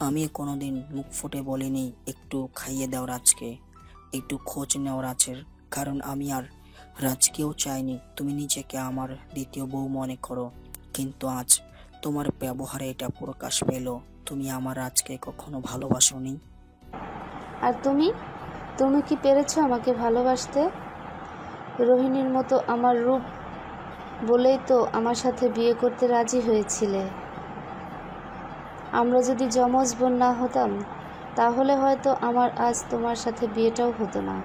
আমি কোনোদিন মুখ ফুটে বলিনি একটু খাইয়ে দাও রাজকে, একটু খোঁজ নেও রাজের, কারণ আমি আর রাজকেও চাইনি তুমি নিজেকে আমার দ্বিতীয় বউ মনে করো। কিন্তু আজ তোমার ব্যবহারে এটা প্রকাশ পেল, তুমি আমার রাজকে কখনো ভালোবাসোনি। আর তুমি কি পেরেছো আমাকে ভালোবাসতে? রোহিণীর মতো আমার রূপ বলেই তো আমার সাথে বিয়ে করতে রাজি হয়েছিলে। আমরা যদি যমজ বোন না হতাম, তাহলে হয়তো আমার আজ তোমার সাথে বিয়েটাও হতো না।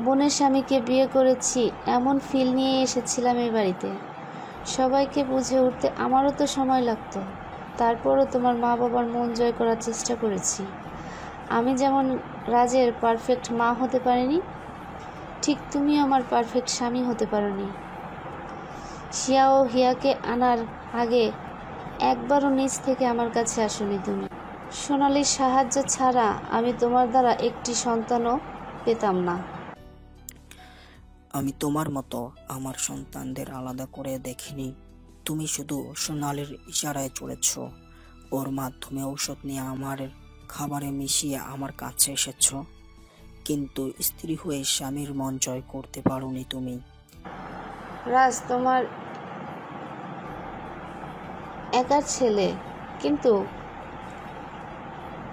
বোনের স্বামীকে বিয়ে করেছি এমন ফিল নিয়ে এসেছিলাম এই বাড়িতে। সবাইকে বুঝে উঠতে আমারও তো সময় লাগতো। তারপরও তোমার মা বাবার মন জয় করার চেষ্টা করেছি। আমি যেমন রাজের পারফেক্ট মা হতে পারিনি, ঠিক তুমিও আমার পারফেক্ট স্বামী হতে পারোনি। শিয়া ও হিয়াকে আনার আগে একবারও নিজ থেকে আমার কাছে আসোনি তুমি। সোনালির সাহায্য ছাড়া আমি তোমার দ্বারা একটি সন্তানও পেতাম না। আমি তোমার মতো আমার সন্তানদের আলাদা করে দেখিনি। তুমি শুধু সোনালির ইশারায় চলেছ, ওর মাধ্যমে ঔষধ নিয়ে আমার খাবারে মিশিয়ে আমার কাছে এসেছ, কিন্তু স্ত্রী হয়ে স্বামীর মন জয় করতে পারোনি তুমি। রাজ তোমার একার ছেলে, কিন্তু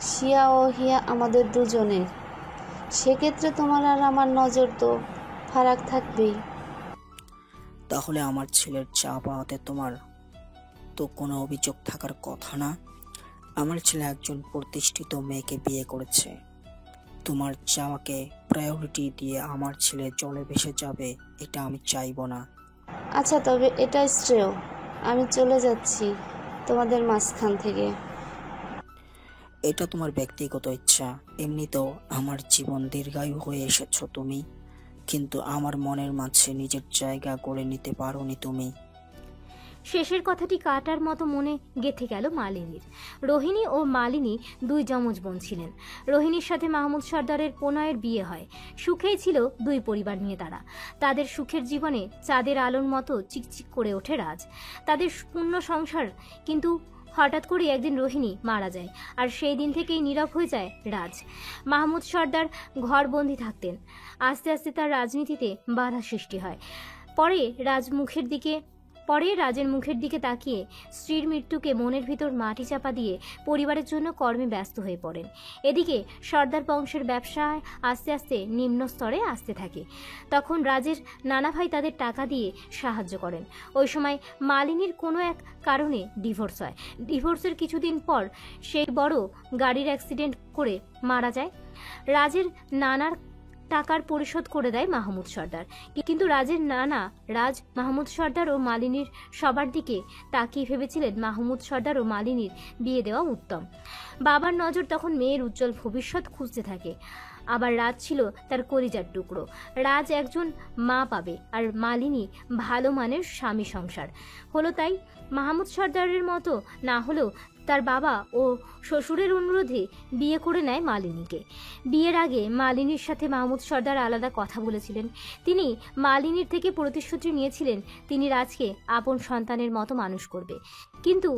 শিয়া ও হিয়া আমাদের দুজনের। সেক্ষেত্রে তোমার আর আমার নজর তো ফারাক থাকবেই। তাহলে আমার ছেলের চা পাওয়াতে তোমার তো কোনো অভিযোগ থাকার কথা না। আমার ছেলে একজন প্রতিষ্ঠিত মেয়েকে বিয়ে করেছে। তোমার চাওয়াকে প্রায়োরিটি দিয়ে আমার ছেলে জলে ভেসে যাবে, এটা আমি চাইবো না। আচ্ছা, তবে এটাই শ্রেয়। আমি চলে যাচ্ছি তোমাদের মাঝখান থেকে। এটা তোমার ব্যক্তিগত ইচ্ছা। এমনিতেও আমার জীবন দীর্ঘায়ু হয়ে এসেছো তুমি, কিন্তু আমার মনের মাঝে নিজের জায়গা করে নিতে পারোনি তুমি। শেষের কথাটি কাটার মতো মনে গেঁথে গেল মালিনীর। রোহিণী ও মালিনী 2 যমজ বোন ছিলেন। রোহিণীর সাথে মাহমুদ সর্দারের প্রণয়ের বিয়ে হয়। সুখেই ছিল 2 পরিবার নিয়ে তারা। তাদের সুখের জীবনে চাঁদের আলোর মতো চিকচিক করে ওঠে রাজ। তাদের পূর্ণ সংসার। কিন্তু হঠাৎ করে একদিন রোহিণী মারা যায়, আর সেই দিন থেকেই নীরব হয়ে যায় রাজ। মাহমুদ সর্দার ঘরবন্দি থাকতেন। আস্তে আস্তে তার রাজনীতিতে বাধা সৃষ্টি হয়। পরে পরে রাজের মুখের দিকে তাকিয়ে স্ত্রীর মৃত্যুকে মনের ভিতর মাটি চাপা দিয়ে পরিবারের জন্য কর্মে ব্যস্ত হয়ে পড়েন। এদিকে সর্দার বংশের ব্যবসায় আস্তে আস্তে নিম্ন স্তরে আসতে থাকে। তখন রাজের নানা ভাই তাদের টাকা দিয়ে সাহায্য করেন। ওই সময় মালিনীর কোনো এক কারণে ডিভোর্স হয়। ডিভোর্সের কিছুদিন পর সেই বড় গাড়ির অ্যাক্সিডেন্ট করে মারা যায়। রাজের নানার টাকার পরিশোধ করে দেয় মাহমুদ সর্দার। কিন্তু রাজের নানা রাজ, মাহমুদ সর্দার ও মালিনীর সবার দিকে তাকিয়ে ভেবেছিলেন মাহমুদ সর্দার ও মালিনীর বিয়ে দেওয়া উত্তম। বাবার নজর তখন মেয়ের উজ্জ্বল ভবিষ্যৎ খুঁজতে থাকে। আবার রাজ ছিল তার কলিজার টুকরো। রাজ একজন মা পাবে আর মালিনী ভালো মানের স্বামী সংসার হলো। তাই মাহমুদ সর্দারের মতো না হলেও তার বাবা ও শ্বশুরের অনুরোধে বিয়ে করে নেয় মালিনীকে। বিয়ের আগে মালিনীর সাথে মাহমুদ সর্দার আলাদা কথা বলেছিলেন। তিনি মালিনীর থেকে প্রতিশ্রুতি নিয়েছিলেন তিনি রাজকে আপন সন্তানের মতো মানুষ করবে। কিন্তু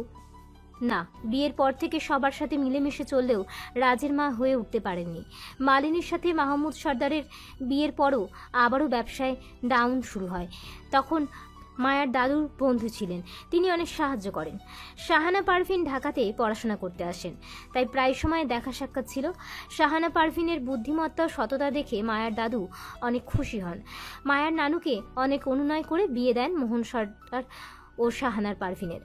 না, বিয়ের পর থেকে সবার সাথে মিলেমিশে চললেও রাজের মা হয়ে উঠতে পারেননি। মালিনীর সাথে মাহমুদ সর্দারের বিয়ের পরও আবারও ব্যবসায় ডাউন শুরু হয়। তখন মায়ার দাদুর বন্ধু ছিলেন, তিনি অনেক সাহায্য করেন। শাহানা পারভিন ঢাকাতে পড়াশোনা করতে আসেন, তাই প্রায় সময় দেখা সাক্ষাৎ ছিল। শাহানা পারভিনের বুদ্ধিমত্তা ও সততা দেখে মায়ার দাদু অনেক খুশি হন। মায়ার নানুকে অনেক অনুনয় করে বিয়ে দেন মোহন সর্দার ও শাহানার পারভিনের।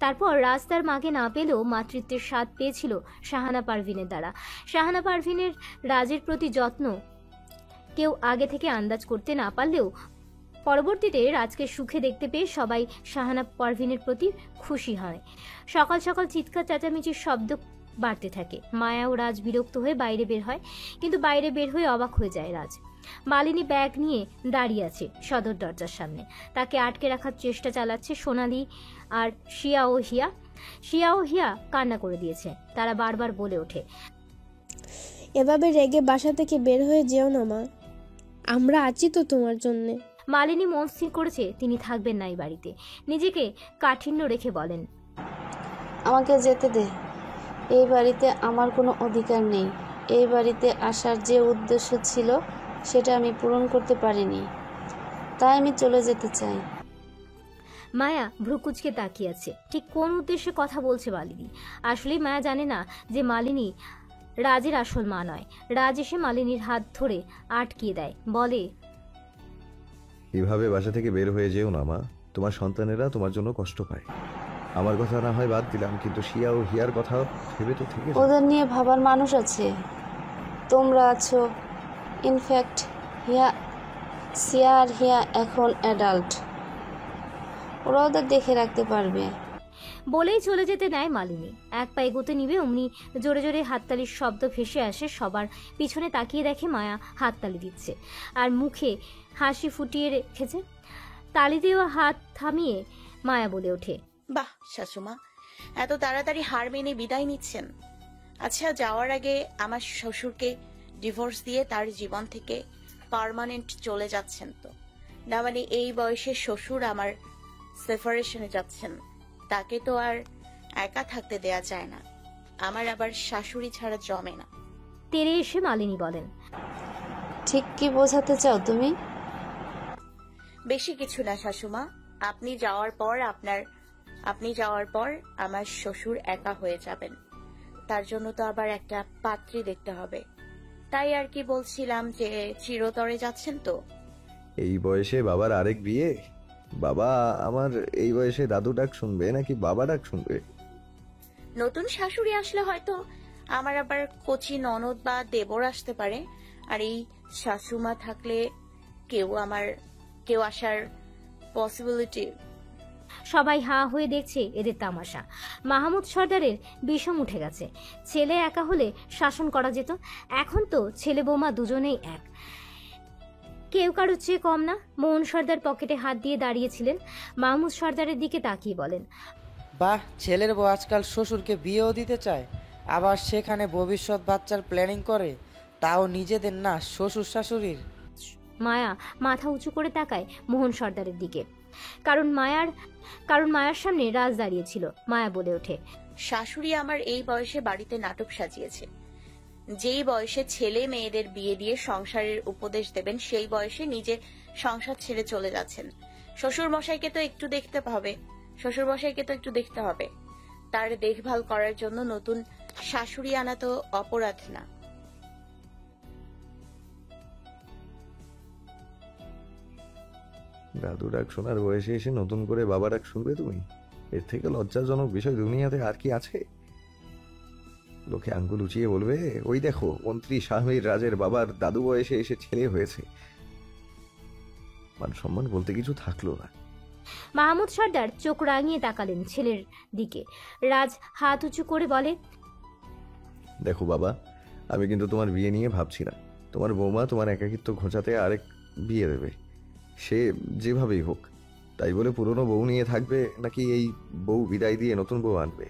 তারপর রাজ তার মাকে না পেলেও মাতৃত্বের স্বাদ পেয়েছিল শাহানা পারভিনের দ্বারা। শাহানা পারভিনের রাজের প্রতি যত্ন কেউ আগে থেকে আন্দাজ করতে না পারলেও পরবর্তীতে রাজকে সুখে দেখতে পেয়ে সবাই শাহানা পারভিনের প্রতি খুশি হয়। সকাল সকাল চিৎকার চেঁচামেচির শব্দ বাড়তে থাকে। মায়া ও রাজ বিরক্ত হয়ে বাইরে বের হয়, কিন্তু বাইরে বের হয়ে অবাক হয়ে যায় রাজ। মালিনী ব্যাগ নিয়ে দাঁড়িয়ে আছে সদর দরজার সামনে। তাকে আটকে রাখার চেষ্টা চালাচ্ছে সোনালি আর শিয়া ও হিয়া কান্না করে দিয়েছে। তারা বারবার বলে ওঠে, এভাবে রেগে বাসা থেকে বের হয়ে যেও না মা, আমরা আছি তো তোমার জন্যে। মালিনী মন স্থির করেছে তিনি থাকবেন না এই বাড়িতে। নিজেকে কাঠিন্য রেখে বলেন, আমাকে যেতে দে, এই বাড়িতে আমার কোনো অধিকার নেই। এই বাড়িতে আসার যে উদ্দেশ্য ছিল সেটা আমি পূরণ করতে পারিনি, তাই আমি চলে যেতে চাই। মায়া ভ্রুকুচকে তাকিয়ে আছে। ঠিক কোন উদ্দেশ্যে কথা বলছে মালিনী? আসলেই মায়া জানে না যে মালিনী রাজের আসল মা নয়। রাজ এসে মালিনীর হাত ধরে আটকিয়ে দেয়, বলে, এভাবে বাসা থেকে বের হয়ে যেও না মা, তোমার সন্তানেরা তোমার জন্য কষ্ট পায়। আমার কথা না হয় বাদ দিলাম, কিন্তু শিয়া ও হিয়ার কথা ভেবে তো থেকে যাও। ওদের নিয়ে ভাবার মানুষ আছে, তোমরা আছো। ইনফ্যাক্ট শিয়া আর হিয়া এখন অ্যাডাল্ট, ওরা ওদের দেখে রাখতে পারবে। বলেই চলে যেতে নেয় মালিনী। এক পা এগোতে নিবে, অমনি জোরে জোরে হাততালির শব্দ ভেসে আসে। সবার পিছনে তাকিয়ে দেখে মায়া হাততালি দিচ্ছে আর মুখে হাসি ফুটিয়ে রেখেছে। তালি দেওয়া হাত থামিয়ে মায়া বলে ওঠে, বাহ শাশুমা, এত তাড়াতাড়ি হার মেনে বিদায় নিচ্ছেন। আচ্ছা, যাওয়ার আগে আমার শ্বশুরকে ডিভোর্স দিয়ে তার জীবন থেকে পার্মানেন্ট চলে যাচ্ছেন তো? না মানে এই বয়সে শ্বশুর আমার সেপারেশনে যাচ্ছেন, তাকে তো আর একা থাকতে দেয়া যায় না। আমার আবার শাশুড়ি ছাড়া জমে না। তেরে এসে মালিনী বলেন, ঠিক কি বোঝাতে চাও তুমি? বেশি কিছু না শাশুমা, আপনি যাওয়ার পর আমার শ্বশুর একা হয়ে যাবেন। তার জন্য তো আবার একটা পাত্রী দেখতে হবে। তাই আর কি বলছিলাম যে চিরতরে যাচ্ছেন তো? এই বয়সে বাবার আরেক বিয়ে? বাবা আমার এই বয়সে দাদু ডাক শুনবে নাকি বাবা ডাক শুনবে? নতুন শাশুড়ি আসলে হয়তো আমার আবার কচি ননদ বা দেবর আসতে পারে, আর এই শাশুমা থাকলে কেউ আসার পসিবিলিটি। সবাই হা হয়ে দেখছে এদের তামাশা। মাহমুদ সর্দারের বিষম উঠে গেছে। ছেলে একা হলে শাসন করা যেত, এখন তো ছেলে বৌমা দুজনেই এক, কেউ কারোর চেয়ে কম না। মোহন সর্দার পকেটে হাত দিয়ে দাঁড়িয়েছিলেন। মাহমুদ সর্দারের দিকে তাকিয়ে বলেন, বাহ, ছেলের বউ আজকাল শ্বশুরকে বিয়েও দিতে চায়, আবার সেখানে ভবিষ্যৎ বাচ্চার প্ল্যানিং করে, তাও নিজেদের না, শ্বশুর শাশুড়ির। মায়া মাথা উঁচু করে তাকায় মোহন সর্দারের দিকে, কারণ মায়ার সামনে রাজ দাঁড়িয়েছিল। মায়া বলে ওঠে, শাশুড়ি আমার এই বয়সে বাড়িতে নাটক সাজিয়েছে। যেই বয়সে ছেলে মেয়েদের বিয়ে দিয়ে সংসারের উপদেশ দেবেন, সেই বয়সে নিজে সংসার ছেড়ে চলে যাচ্ছেন। শ্বশুর মশাইকে তো একটু দেখতে হবে। তার দেখভাল করার জন্য নতুন শাশুড়ি আনা তো অপরাধ না। দাদু ডাক শোনার বয়সে এসে নতুন করে বাবা ডাক শুনবে তুমি? এর থেকে লজ্জাজনক বিষয় দুনিয়াতে আর কি আছে? লোকে আঙ্গুল উঁচিয়ে বলবে, ওই দেখো মন্ত্রী শাহমীর রাজের বাবার দাদু বয়সে এসে ছেলে হয়েছে। মান সম্মান বলতে কিছু থাকলো না। মাহমুদ সর্দার চোখ রাঙিয়ে তাকালেন ছেলের দিকে। রাজ হাত উঁচু করে বলে, দেখো বাবা, আমি কিন্তু তোমার বিয়ে নিয়ে ভাবছি না। তোমার বৌমা তোমার একাকিত্ব ঘোচাতে আরেক বিয়ে দেবে, সে যেভাবেই হোক। তাই বলে পুরনো বউ নিয়ে থাকবে নাকি এই বউ বিদায় দিয়ে নতুন বউ আনবে?